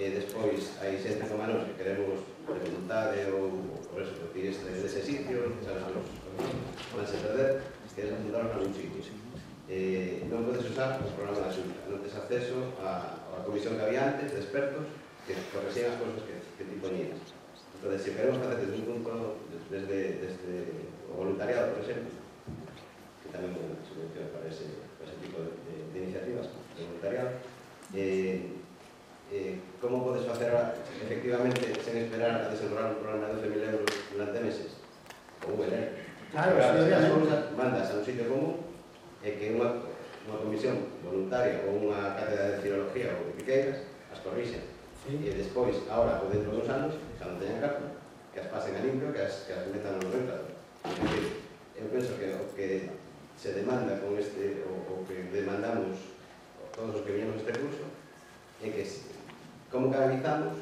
Speaker 4: e despois hai xente como a nós que queremos de voluntade ou por eso, porque dese sitio, sabes, van se perder, queres apuntar a un sitio. Non podes usar o programa da Xunta, non tens acceso á comisión que había antes de expertos que corresían as cousas que ti ponías. Entón, se queremos facer desde un punto, desde o voluntariado, por exemplo, que tamén é unha subvención para ese tipo de iniciativas de voluntariado, como podes facer efectivamente sen esperar a desenrolar un programa de 12.000 euros durante meses? O Google Earth.
Speaker 2: Claro,
Speaker 4: as cousas mandas a un sitio común e que unha comisión voluntaria ou unha cátedra de filología ou o que queiras as corrixen. E despois, agora ou dentro dos anos, xa non teñan carta, que as pasen a limpio, que as metan no retrato. Eu penso que o que se demanda con este, o que demandamos todos os que viñemos este curso, é que como canalizamos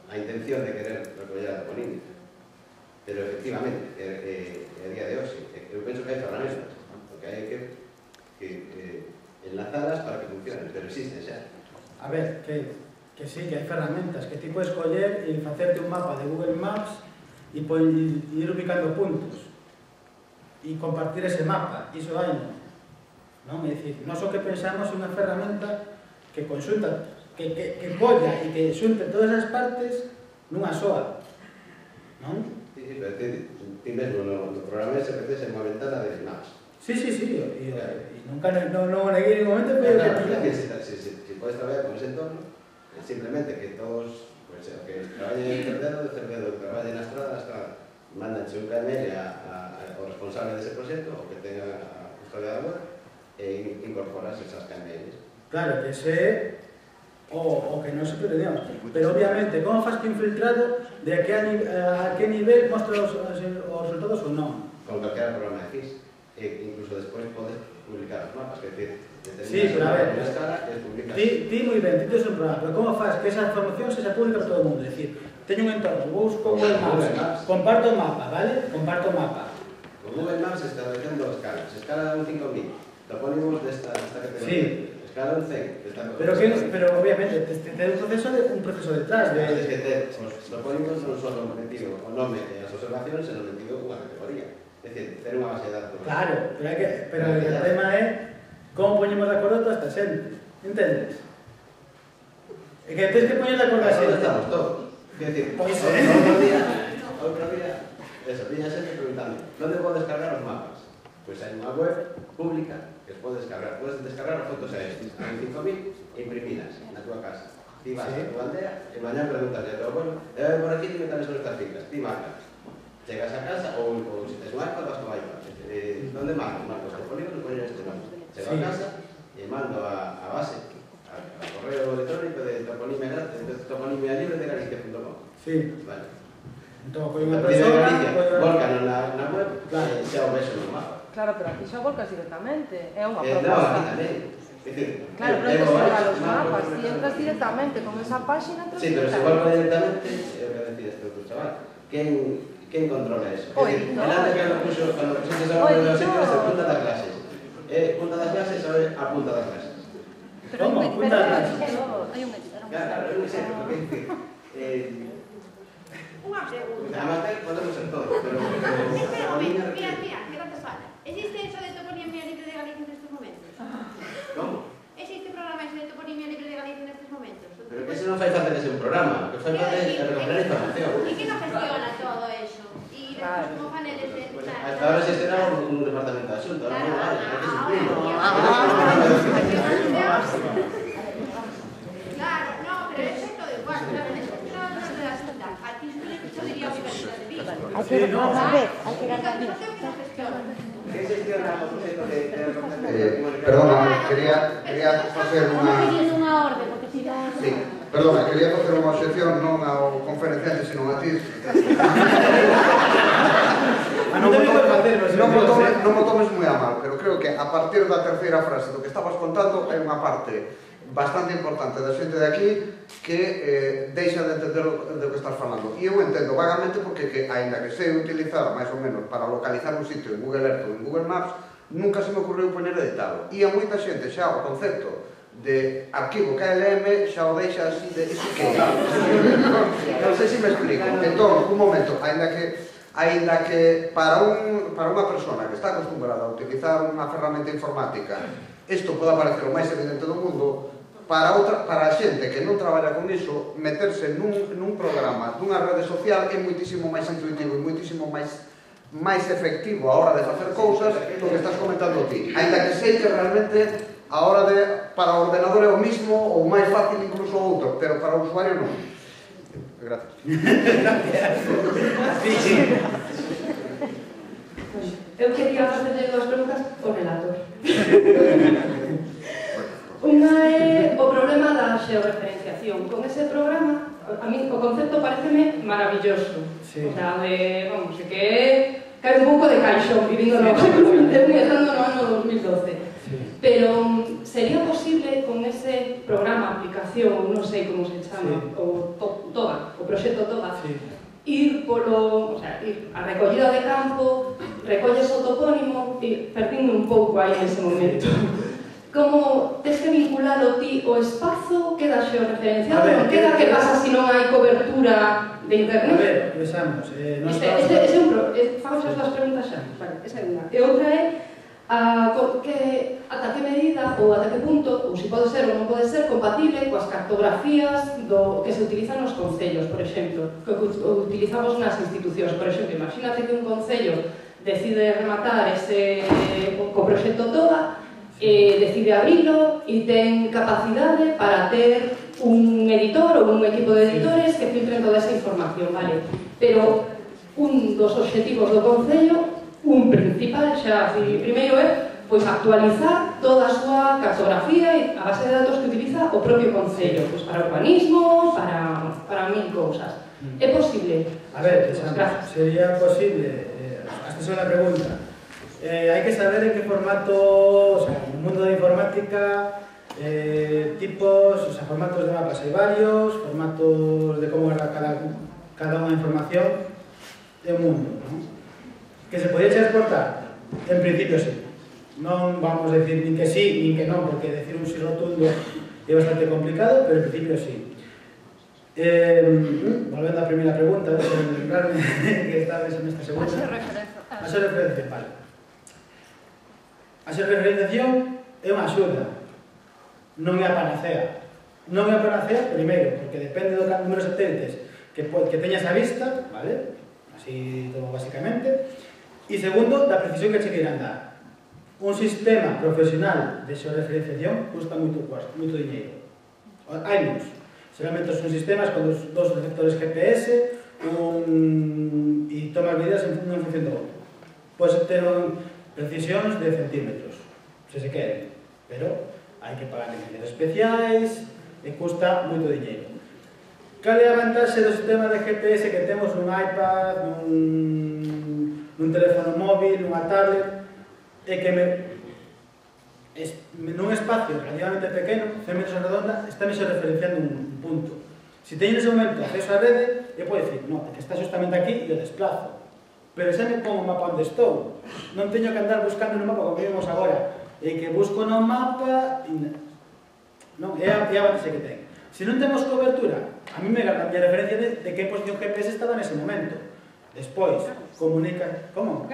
Speaker 4: a intención de querer recoller a toponimia. Pero efectivamente, a día de hoxe, eu penso que hai ferramentas, porque hai que enlazadas para que funcionen, pero existen xa.
Speaker 2: A ver, que sí, que hai ferramentas, que ti podes coller e facerte un mapa de Google Maps e ir ubicando puntos e compartir ese mapa, iso hai, non? non? É dicir, nós o que pensamos é unha ferramenta que consulta, que colla e que xunte todas as partes nunha soa, non?
Speaker 4: Sí, pero ti mesmo no programa ese preces en unha ventana de maps.
Speaker 2: Sí, e nunca non neguei en un momento, pero
Speaker 4: si podes traballar con ese entorno, simplemente que todos, pues, que traballen en Cerdedo, que traballen na estrada, mandanche un KML ao responsable dese proxecto, o que tenga a custodia da web, e incorporas esas KMLs.
Speaker 2: Claro, que ese o que non se pretendía. Pero obviamente, como faz que infiltrado de a que nivel mostra os resultados ou non?
Speaker 4: Con calquera programa de FIS. Incluso despois podes publicar os mapas, que decir,
Speaker 2: sí, pero a ver, ti moi ben, ti tens un programa, pero como faz que esa información se publica para todo o mundo? É dicir, teño un entorno, busco Google Maps, comparto o mapa, vale? Comparto o mapa.
Speaker 4: Con Google Maps establecendo escalas, escala un 5000, topónimos desta que te
Speaker 2: sí.
Speaker 4: Escala un 100,
Speaker 2: pero obviamente, ten un proceso detrás.
Speaker 4: Tens que ter os topónimos non só metido o nome e as observacións, senón metido unha categoría. É dicir, ter unha base de datos.
Speaker 2: Claro, pero o tema é como poñemos de acordo toda esta xente, entendes? É que tens que poñer de acordo a xente.
Speaker 4: Estamos todos. É dicir, outro día, eso, viña xente preguntando, onde podo descargar os mapas? Pois hai unha web pública que pode descargar. Podes descargar as fotos a estes, a 5000, e imprimilas na tua casa. Ti vas a tua aldea, e mañá preguntas a teu abuelo, por aquí dime cales son estas cifras, ti marcas. Chegas a casa, ou se tes un iPad, vas con iPad. Onde marcas? Marcas o polígono e poñes este nome. Chego a casa e mando a base, a correo electrónico de toponimia libre de Galicia.com.
Speaker 2: Sí.
Speaker 4: Vale.
Speaker 2: Entón, con unha persona...
Speaker 4: Volcan na web, xa o vexo no mapa.
Speaker 9: Claro, pero aquí xa volcas directamente. É unha proposta.
Speaker 4: No, aquí tamén.
Speaker 9: Claro, pero non te descargar os mapas. Si entras directamente con esa página...
Speaker 4: Sí, pero se volca directamente, é o que decir este outro chaval. Quen controla eso? É dicir, el antes cando presentes a web dos sitios é punta das clases. Punta das clases é a punta das clases.
Speaker 2: Como? Punta das clases?
Speaker 4: Claro, é un exemplo, porque é dicir...
Speaker 10: Unha pregunta.
Speaker 4: Además, podemos ser todos, pero...
Speaker 10: Espera un momento, mira, que non te fala. Existe eso de toponimia libre de Galicia nestes momentos?
Speaker 4: Como?
Speaker 10: Existe programa ese de toponimia libre de Galicia nestes momentos?
Speaker 4: Pero que ese non fai facer ese un programa, que fai facer recoger información.
Speaker 10: E que non gestiona todo eso? E despois como paneles de...
Speaker 4: Hasta ahora se estiraba un departamento de asunto, ahora non hai, hai que suplirlo.
Speaker 10: Claro, no, pero eso é todo igual. Claro, en eso no de la Xunta. Aquí yo diría Universidad de Vigo.
Speaker 3: Hay que ganar vez, hay que ganar vez.
Speaker 4: ¿Qué gestiona o proxecto de
Speaker 5: Perdona, quería facer unha...
Speaker 10: Estamos seguindo unha orde, porque si non...
Speaker 5: Sí, perdona, quería facer unha obxección non ao conferenciante, sino a ti. Non mo tomes moi a mal, pero creo que a partir da terceira frase do que estabas contando hai unha parte bastante importante da xente de aquí que deixa de entender do que estás falando. E eu entendo vagamente porque, aínda que sei utilizar máis ou menos para localizar un sitio en Google Earth ou en Google Maps, nunca se me ocurriu poner editado. E a moita xente xa o concepto de arquivo KLM xa o deixa así de... Iso que non sei se me explico. Entón, un momento, aínda que para unha persona que está acostumbrada a utilizar unha ferramenta informática isto pode parecer o máis evidente do mundo, para a xente que non traballa con iso, meterse nun programa dunha rede social é moitísimo máis intuitivo e moitísimo máis efectivo a hora de facer cousas do que estás comentando ti. Ainda que sei que realmente a hora para o ordenador é o mismo ou máis fácil incluso outro, pero para o usuario non. Gracias.
Speaker 1: Eu quería facerle dúas preguntas ao relator. Unha é o problema da xeorreferenciación. Con ese programa, a mí o concepto pareceme maravilloso. Sí. O sea, vamos, que cae un pouco de caixón vivindo no século XXI e estando no ano 2012. Sí. Pero sería posible con ese programa, aplicación, non sei como se chama, sí, o TOGA, o proxecto TOGA, sí, ir a recollida de campo, recolles o topónimo e perdindo un pouco aí nese momento. Como tes que vinculalo ti o espazo, queda xeorreferenciado, non queda? Que pasa se non hai cobertura de internet?
Speaker 2: A ver, pensamos.
Speaker 1: Fago as dúas preguntas xa. Vale, esa é unha. E outra é ata que medida ou ata que punto, ou se pode ser ou non pode ser compatible coas cartografías que se utilizan nos concellos, por exemplo, que utilizamos nas institucións. Por exemplo, imagínate que un concello decide rematar co proxecto TOGA, decide abrilo e ten capacidade para ter un editor ou un equipo de editores que filtren toda esa información, vale? Pero un dos obxectivos do concello, un principal xa, primeiro é pois actualizar toda a súa cartografía e a base de datos que utiliza o propio concello, pois para urbanismo, para mil cousas. É posible?
Speaker 2: A ver, sería posible. Esta es una pregunta. Hay que saber en qué formato, o sea, en el mundo de informática, tipos, o sea, formatos de mapas hay varios, formatos de cómo guardar cada una información de un mundo, ¿no? ¿Que se podría exportar? En principio sí. No vamos a decir ni que sí ni que no, porque decir un sí rotundo es bastante complicado, pero en principio sí. Volviendo a la primera pregunta, que estaba en esta segunda. A ser referencia, vale. A ser referenciación é unha axuda, non é a panacea. Non é a panacea, primeiro, porque depende do número de satélites que teñas a vista, vale? Así todo básicamente. E segundo, da precisión que che queiran dar. Un sistema profesional de xeorreferenciación custa moito dinheiro. Hai muchos. Seguramente son sistemas con dos receptores GPS e tomas medidas en función do outro. Podes ter precisións de centímetros, se se quere, pero hai que pagar licencias especiais e custa moito dinheiro. Cal é a vantaxe do sistema de GPS que temos nun iPad, nun teléfono móvil, nunha tablet? É que nun espacio relativamente pequeno, 100 metros en redonda, está me referenciando un punto. Se teño nese momento acceso á rede, eu podo dicir, non, que está justamente aquí e o desplazo. Pero xa me pongo o mapa onde estou. Non teño que andar buscando no mapa como vimos agora. E que busco no mapa... Non, é a vantaxe que ten. Se non temos cobertura, a mí me garda a miña referencia de que posición GPS estaba nese momento. Despois, comunica... Como?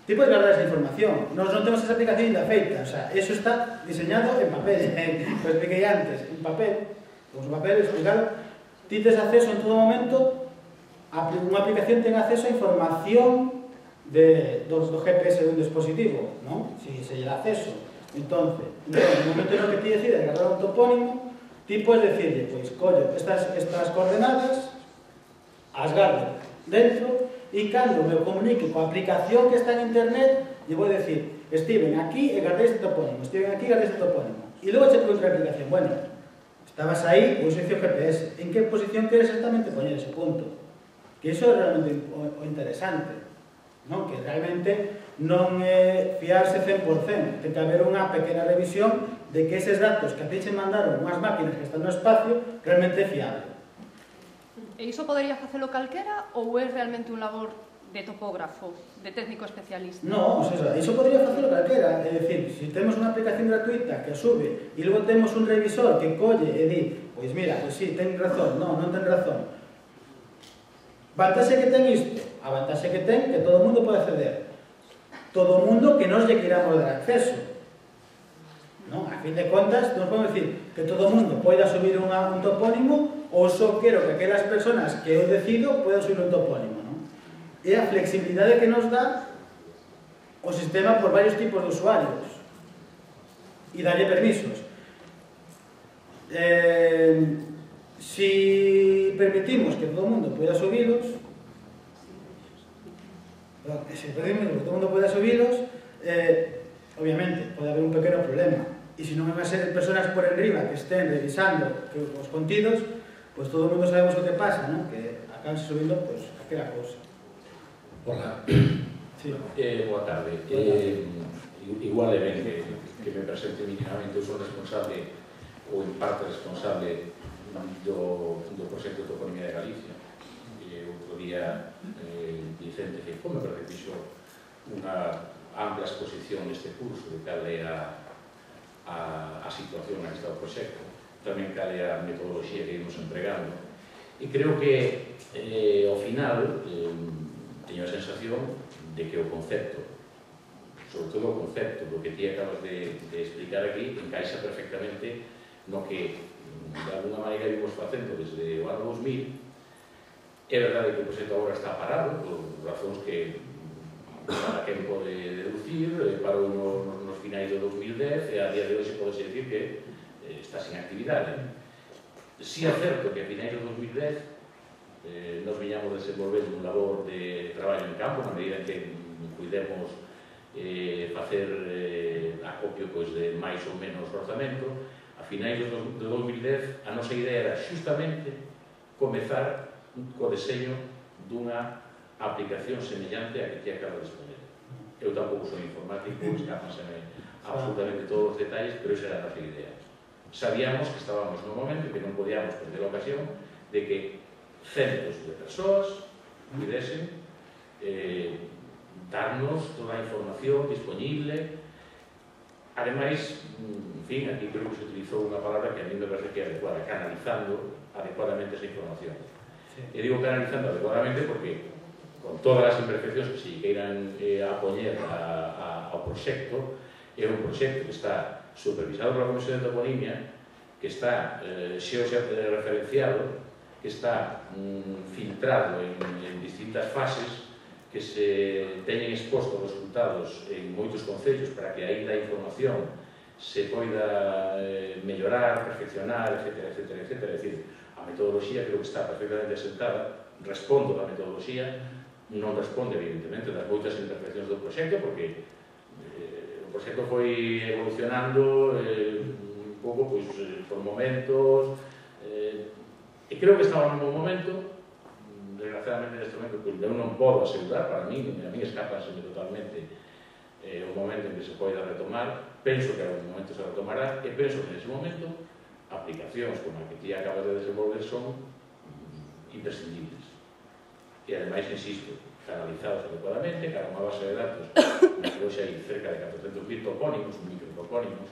Speaker 2: Ti podes guardar esa información. Nos non temos esa aplicación ainda feita. O sea, eso está diseñado en papel. Lo expliquei antes. En papel. Pues en papel, explicado. Ti tes acceso en todo momento. Unha aplicación ten acceso a información do GPS de un dispositivo, non? Si se lle dá acceso. Entón, no momento no que ti decides agarrar un topónimo, ti podes decirle, pois, collo, estas coordenadas, as gardo dentro, e cando me comunique coa aplicación que está en internet, lle vou decir, estiven aquí e guardei este topónimo, estiven aquí e guardei este topónimo. E logo che pregunto a aplicación, bueno, estabas aí, o servicio GPS, en que posición queres exactamente poñer ese punto? Que iso é realmente o interesante, non? Que realmente non é fiarse 100%, ten que haber unha pequena revisión de que eses datos que a ti che mandaron unhas máquinas que están no espacio realmente é fiable.
Speaker 11: E iso podería facelo calquera ou é realmente un labor de topógrafo, de técnico especialista?
Speaker 2: Non, iso podría facelo calquera. É dicir, se temos unha aplicación gratuita que sube e logo temos un revisor que colle e di, pois mira, pois sí, ten razón, non ten razón. Vantaxe que ten isto? A vantaxe que ten que todo o mundo pode acceder. Todo o mundo que nos lle queramos dar acceso. Non? A fin de contas, nos podemos decir que todo o mundo poida subir un topónimo ou só quero que aquelas personas que eu decido poidan subir un topónimo, non? É a flexibilidade que nos dá o sistema por varios tipos de usuarios e darlle permisos. Si permitimos que todo o mundo poida subilos, obviamente pode haber un pequeno problema. E se non van a ser persoas por enriba que estén revisando os contidos, pois todo o mundo sabemos o que pasa, non? Que acaban subindo, pois, aquela cousa.
Speaker 12: Hola. Boa tarde. Igual é ben que me presente mínimamente. Eu sou responsable, ou en parte responsable, do proxecto de Toponimia de Galicia. Outro día, Vicente Feijó me parece que fixo unha ampla exposición neste curso de cal é a situación na que está o proxecto, tamén cal é a metodoloxía que ímos empregando. E creo que, ao final, teño a sensación de que o concepto sobre todo o concepto do que ti acabas de explicar aquí encaixa perfectamente no que de alguna maneira vimos facendo desde o ano 2000. É verdade que o proxecto agora está parado por razóns que cada quen pode deducir, parou nos finais do 2010 e a día de hoxe pode dicir que está sin actividade. Si é certo que a finais do 2010 nos viñamos desenvolvendo un labor de traballo en campo na medida en que puidemos facer acopio de máis ou menos orzamento. A finais do 2010 a nosa idea era xustamente comezar co deseño dunha aplicación semellante a que ti acabas de exponer. Eu tampouco son informático, escápanseme absolutamente todos os detalles, pero esa era a nosa idea. Sabíamos que estábamos no momento en que non podíamos perder a ocasión de que centos de persoas pudesen darnos toda a información disponible. Ademais, en fin, aquí creo que se utilizou unha palabra que a mí me parece que é adecuada, canalizando adecuadamente esa información. E digo canalizando adecuadamente porque con todas as imperfeccións que se queiran apoñer ao proxecto, é un proxecto que está supervisado pola Comisión de Toponimia, que está xeorreferenciado, que está filtrado en distintas fases, que se teñen expostos resultados en moitos concellos para que aí a información se poida mellorar, perfeccionar, etc. É dicir, a metodoloxía creo que está perfectamente asentada, respondo da metodoloxía, non responde evidentemente das moitas imperfeccións do proxecto, porque o proxecto foi evolucionando un pouco por momentos, e creo que estaba nun bon momento. Desgraciadamente neste momento eu non podo asegurar, para mí, a mí escápaseme totalmente o momento en que se poida retomar. Penso que algún momento se retomará e penso que nese momento aplicacións como a que ti acabas de desenvolver son imprescindibles. E ademais, insisto, canalizados adecuadamente, cada unha base de datos na que hoxe hai cerca de 400.000 topónimos, microtopónimos.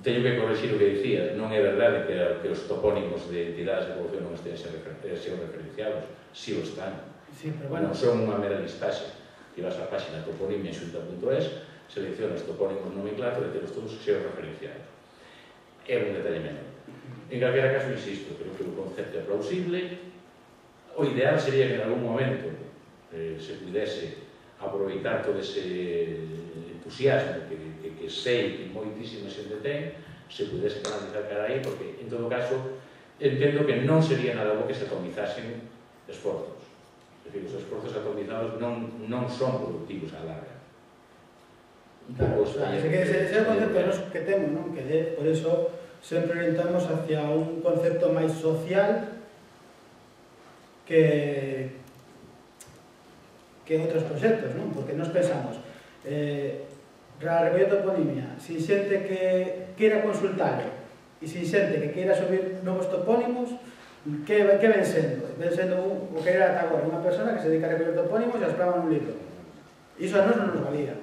Speaker 12: Teño que corrixir o que dicías, non é verdade que os topónimos de entidades de poboación non estén referenciados, si o están. Non son unha mera listaxe. Ti vas á página toponimiaxunta.es, seleccionas topónimos nomenclator e telos todos xeorreferenciados. É un detalle menor. En calquera caso, insisto, creo que o concepto é plausible. O ideal sería que en algún momento se pudese aproveitar todo ese entusiasmo que sei que moitísima xente ten, se pudese canalizar cara aí, porque, en todo caso, entendo que non sería nada bo que se atomizasen esforzos. É dicir, os esforzos atomizados non son productivos a larga.
Speaker 2: Claro, ese é o concepto que temos, non? Que por iso sempre orientamos hacia un concepto máis social que outros proxectos, non? Porque nos pensamos para a recollida toponimia, sin xente que queira consultarlo e sin xente que queira subir novos topónimos, que ven sendo? Ven sendo o que era ata agora unha persona que se dedica a recoller topónimos e as plasma nun libro. Iso a nós non nos valía.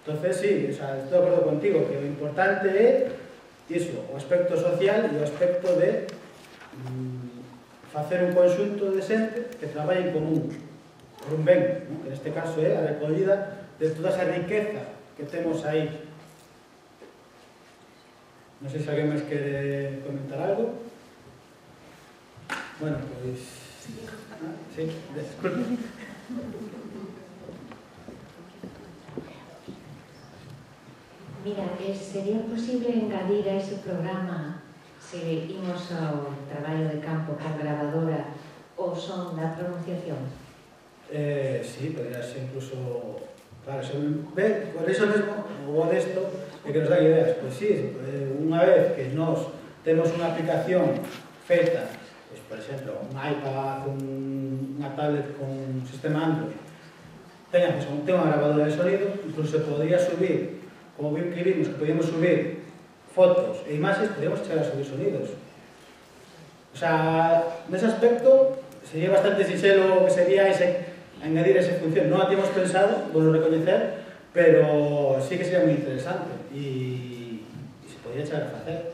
Speaker 2: Entonces, sí, estou de acordo contigo que o importante é iso, o aspecto social e o aspecto de facer un conxunto de xente que traballe en común por un ben, que neste caso é a recollida de toda esa riqueza que temos aí. Non sei se alguén máis quere comentar algo. Bueno, pois... Sí, disculpe.
Speaker 13: Mira, sería posible engadir a ese programa se imos ao traballo de campo con grabadora o son da pronunciación?
Speaker 2: Sí, podría ser incluso... Claro, por eso mesmo, o desto, é que nos dá ideas. Pois sí, unha vez que nos temos unha aplicación feita, por exemplo, un iPad, unha tablet con un sistema Android, ten unha grabadora de sonido, incluso podría subir, como bien que vimos, que podíamos subir fotos e imaxes, podíamos chegar a subir sonidos. O sea, nese aspecto, sería bastante sinxelo que sería añadir esa función. Non a temos pensado, vou recoñecer, pero sí que sería moi interesante e se podría chegar a facer.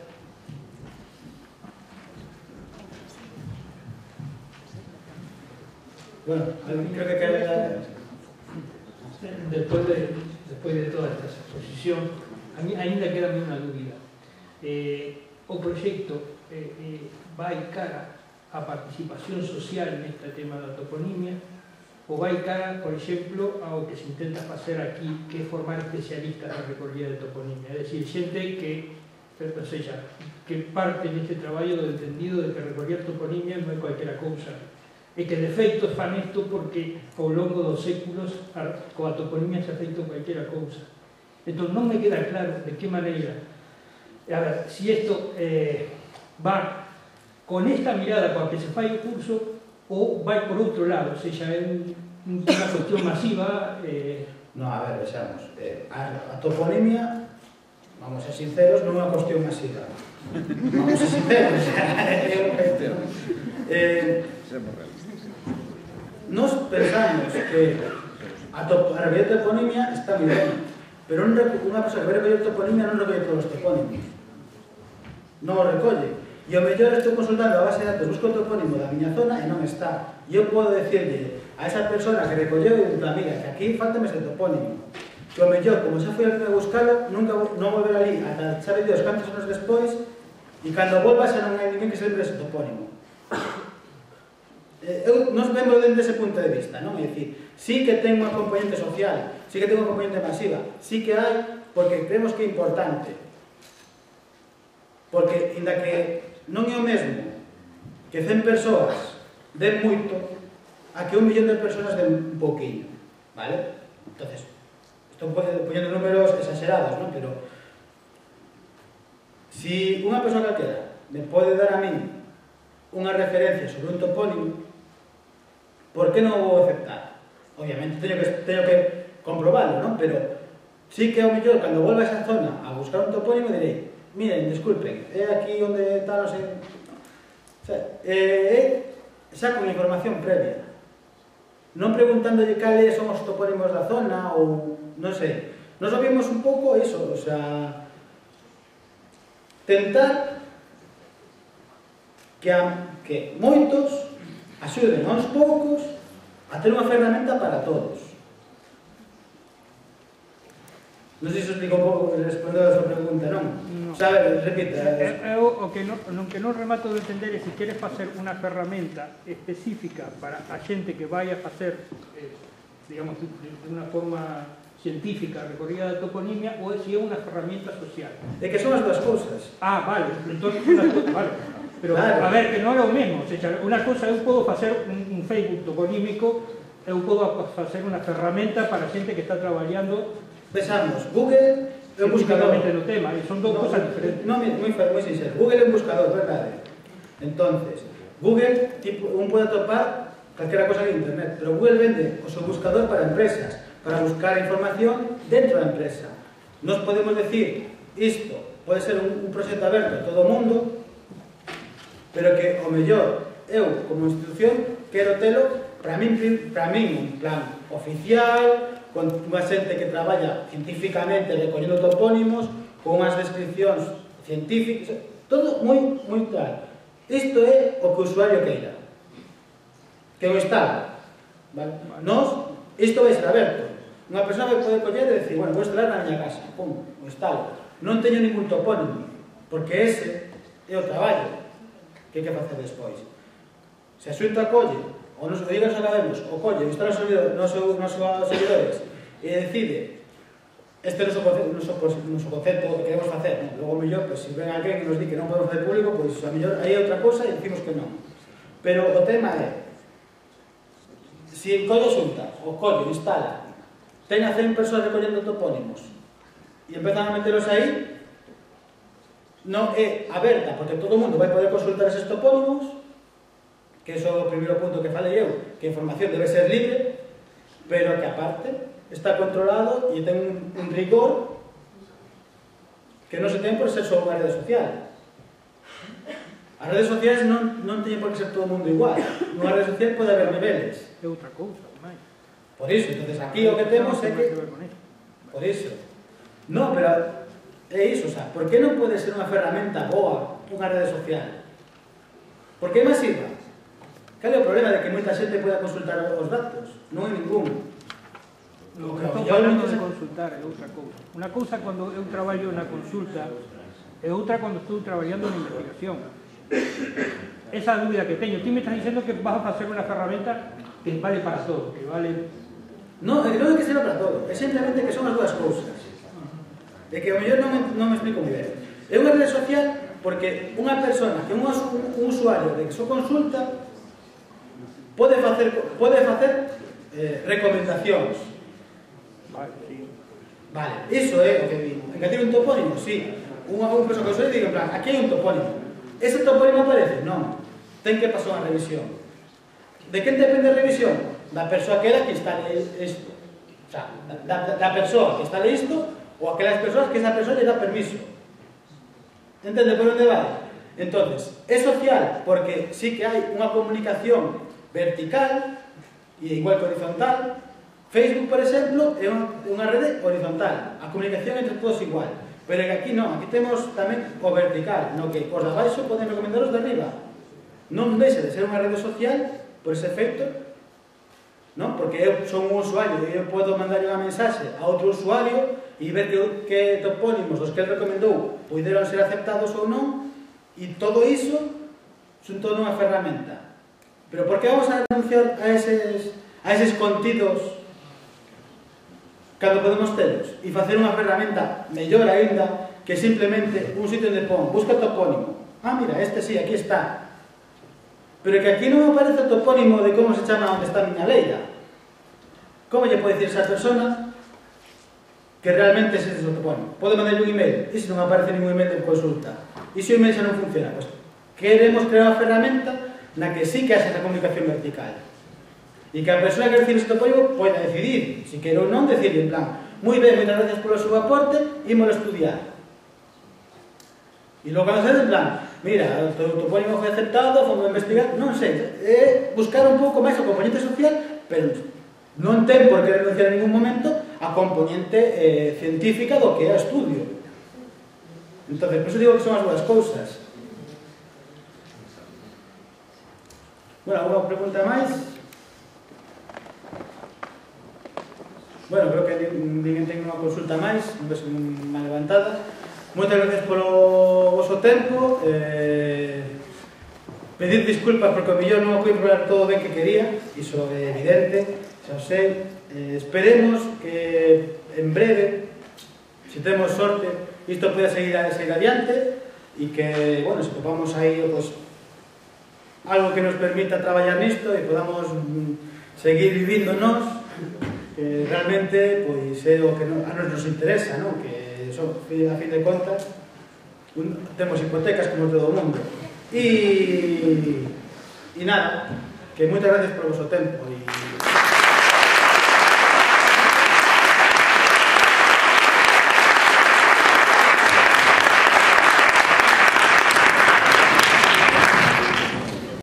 Speaker 2: Bueno, creo que queda...
Speaker 7: Después de
Speaker 14: despois de toda esta exposición, a mí ainda queda unha dúbida. O proxecto vai cara a participación social neste tema da toponimia ou vai cara, por exemplo, ao que se intenta facer aquí, que é formar especialistas na recollida de toponimia, é dicir, xente que, ou seja, que parte neste traballo do entendido de que recoller toponimia non é cualquiera cousa, e que de feito fan isto porque ao longo dos séculos coa toponimia se ha feito cualquiera cousa. Entón non me queda claro de que maneira, a ver, si isto va con esta mirada coa que se fai o curso ou vai por outro lado, ou seja, é unha cuestión masiva.
Speaker 2: No, a ver, vexamos, a toponimia, vamos a ser sinceros, non é unha cuestión masiva. Vamos a ser sinceros, é unha cuestión. Nos pensamos que a recoller toponimia está moi ben, pero unha persoa que vai recoller toponimia non recolle todos os topónimos. Non o recolle. E o mellor estou consultando a base de datos, busco o topónimo da miña zona e non está. E eu podo decirle a esa persona que recolleu e digo, amiga, que aquí faltame ese topónimo. Que o mellor, como xa foi a primeira buscalo, non volver ali ata sabe Dios cantos anos despois e cando volva xa non hai ninguén que se lembre ese topónimo. Nos vemos dentro dese punto de vista, non? É dicir, sí que ten unha componente social, sí que ten unha componente masiva, sí que hai, porque creemos que é importante. Porque, inda que non é o mesmo que 100 persoas den moito a que 1 millón de persoas den un pouquinho, vale? Entonces, estou poñendo números exagerados, non? Pero si unha persoa calquera me pode dar a min unha referencia sobre un topónimo, por que non o vou aceptar? Obviamente teño que comprobarlo, non? Pero sí que ao mellor, cando volva a esa zona a buscar un topónimo, direi, miren, disculpen, é aquí onde está, non sei... O sea, xa con información previa. Non preguntándolle cales son os topónimos da zona ou... non sei. Nos vimos un pouco iso, o sea... tentar que moitos axuden aos poucos a ter unha ferramenta para todos. Non sei se explico un pouco respondendo a súa pregunta, non? Sabe, repita.
Speaker 14: O que non remato de entender é se queres facer unha ferramenta específica para a xente que vai a facer, digamos, de unha forma científica a recorrida da toponimia ou se é unha ferramenta social.
Speaker 2: É que son as dúas cousas.
Speaker 14: Ah, vale, entón, vale. Pero, claro. A ver, que non é o mesmo. O sea, unha cosa, eu podo facer un Facebook toponímico, eu podo facer unha ferramenta para xente que está traballando.
Speaker 2: Pensamos, Google é un buscador.
Speaker 14: No tema, e son dous cosas diferentes.
Speaker 2: Non, moi sincero. Google é un buscador, verdade. Entonces, Google, un pode atopar calquera cosa en internet, pero Google vende o seu buscador para empresas, para buscar información dentro da empresa. Nos podemos decir, isto pode ser un proxecto aberto a todo o mundo, pero que, o mellor, eu, como institución, quero telo para min un plan oficial, con unha xente que traballa científicamente recollendo topónimos, con unhas descripcións científicas, todo moi claro. Isto é o que o usuario queira, que o instala. Nos, isto vai ser aberto. Unha persoa vai poder coller e decir, bueno, vou instalar na miña casa, pum, o instalo. Non teño ningún topónimo, porque ese é o traballo que hai que facer despois. Se a Xunta acolle, ou nos diga os academos, o colle, instala os servidores e decide este é o noso concepto que queremos facer, logo mellor, se ven alguén que nos di que non podemos facer público, pois a mellor aí é outra cosa e dicimos que non. Pero o tema é, se colle a Xunta, o colle, instala, ten a 100 persoas recollendo topónimos e empezan a metelos aí, non é aberta, porque todo o mundo vai poder consultar eses topónimos, que é o primeiro punto que falei eu, que a información debe ser libre, pero que aparte está controlado e ten un rigor que non se ten por ser só unha rede social. As redes sociais non teñen por que ser todo o mundo igual. Nunha rede social pode haber niveles.
Speaker 14: É outra cousa, máis.
Speaker 2: Por iso, entonces aquí o que temos é que... Por iso. Non, pero é iso, o sea, por que non pode ser unha ferramenta boa unha rede social? Porque é masiva. Cal é o problema de que moita xente poda consultar os datos? Non é ningún.
Speaker 14: O que estou falando de consultar é outra cousa. Unha cousa cando eu traballo na consulta e outra cando estou traballando na investigación. Esa dúbida que teño, ti me estás diciendo que vas a facer unha ferramenta que vale para todo, que vale...
Speaker 2: Non, non é que será para todo, é simplemente que son as dúas cousas. É que ao mellor non me explico moi ben. É unha rede social porque unha persona, que un usuario de que só consulta pode facer recomendacións.
Speaker 14: Vale, sí.
Speaker 2: Vale, iso é o que digo. Engadir un topónimo, sí. Un persoa que usuario digo, en plan, aquí hai un topónimo. Ese topónimo aparece? Non. Ten que pasar unha revisión. De quen depende a revisión? Da persoa que era que instale isto. O sea, da persoa que instale isto ou aquelas persoas que esa persoa lle dá permiso. Entende por onde vai? Entonces, é social porque sí que hai unha comunicación vertical e igual que horizontal. Facebook, por exemplo, é unha rede horizontal. A comunicación entre todos igual. Pero que aquí non, aquí temos tamén o vertical, no que os de abaixo poden recomendar os de arriba. Non deixa de ser unha rede social por ese efecto, non? Porque eu son un usuario e eu podo mandar unha mensaxe a outro usuario e ver que topónimos dos que ele recomendou puderon ser aceptados ou non, e todo iso son toda unha ferramenta. Pero por que vamos a renunciar a eses contidos cando podemos telos e facer unha ferramenta mellor aínda que simplemente un sitio onde pon busca topónimo? Ah, mira, este sí, aquí está. Pero que aquí non aparece o topónimo de como se chama onde está a miña leira. Como lle pode dicir esa persona que realmente ese é o topónimo? Pode mandarlle un email e se non aparece ningún email de consulta e se o email xa non funciona, pues queremos crear unha ferramenta na que sí que haxe esa comunicación vertical e que a persona que recibe ese topónimo poida decidir, se quere ou non, decir en plan, moi ben, moitas gracias polo seu aporte, ímolo estudiar. E logo cando se en plan, mira, o topónimo foi aceptado, fomos a investigar, non sei, é buscar un pouco máis o componente social, pero non ten por que renunciar en ningún momento a componente científica do que é o estudio. Entón, por iso digo que son as dúas cousas. Bueno, alguna pregunta máis? Bueno, creo que ninguén ten unha consulta máis, non ves unha levantada. Moitas gracias polo vosso tempo. Pedir disculpas porque o millón non o pude probar todo ben que quería, iso é evidente, xa o sei. Esperemos que en breve, se temos sorte, isto poida seguir adiante e que, bueno, se topamos aí, pues, algo que nos permita traballar nisto e podamos seguir vivindo nós, que realmente pois é o que a nos interesa, non? Que son, a fin de contas temos hipotecas como todo o mundo e nada, que moitas gracias por o vosso tempo e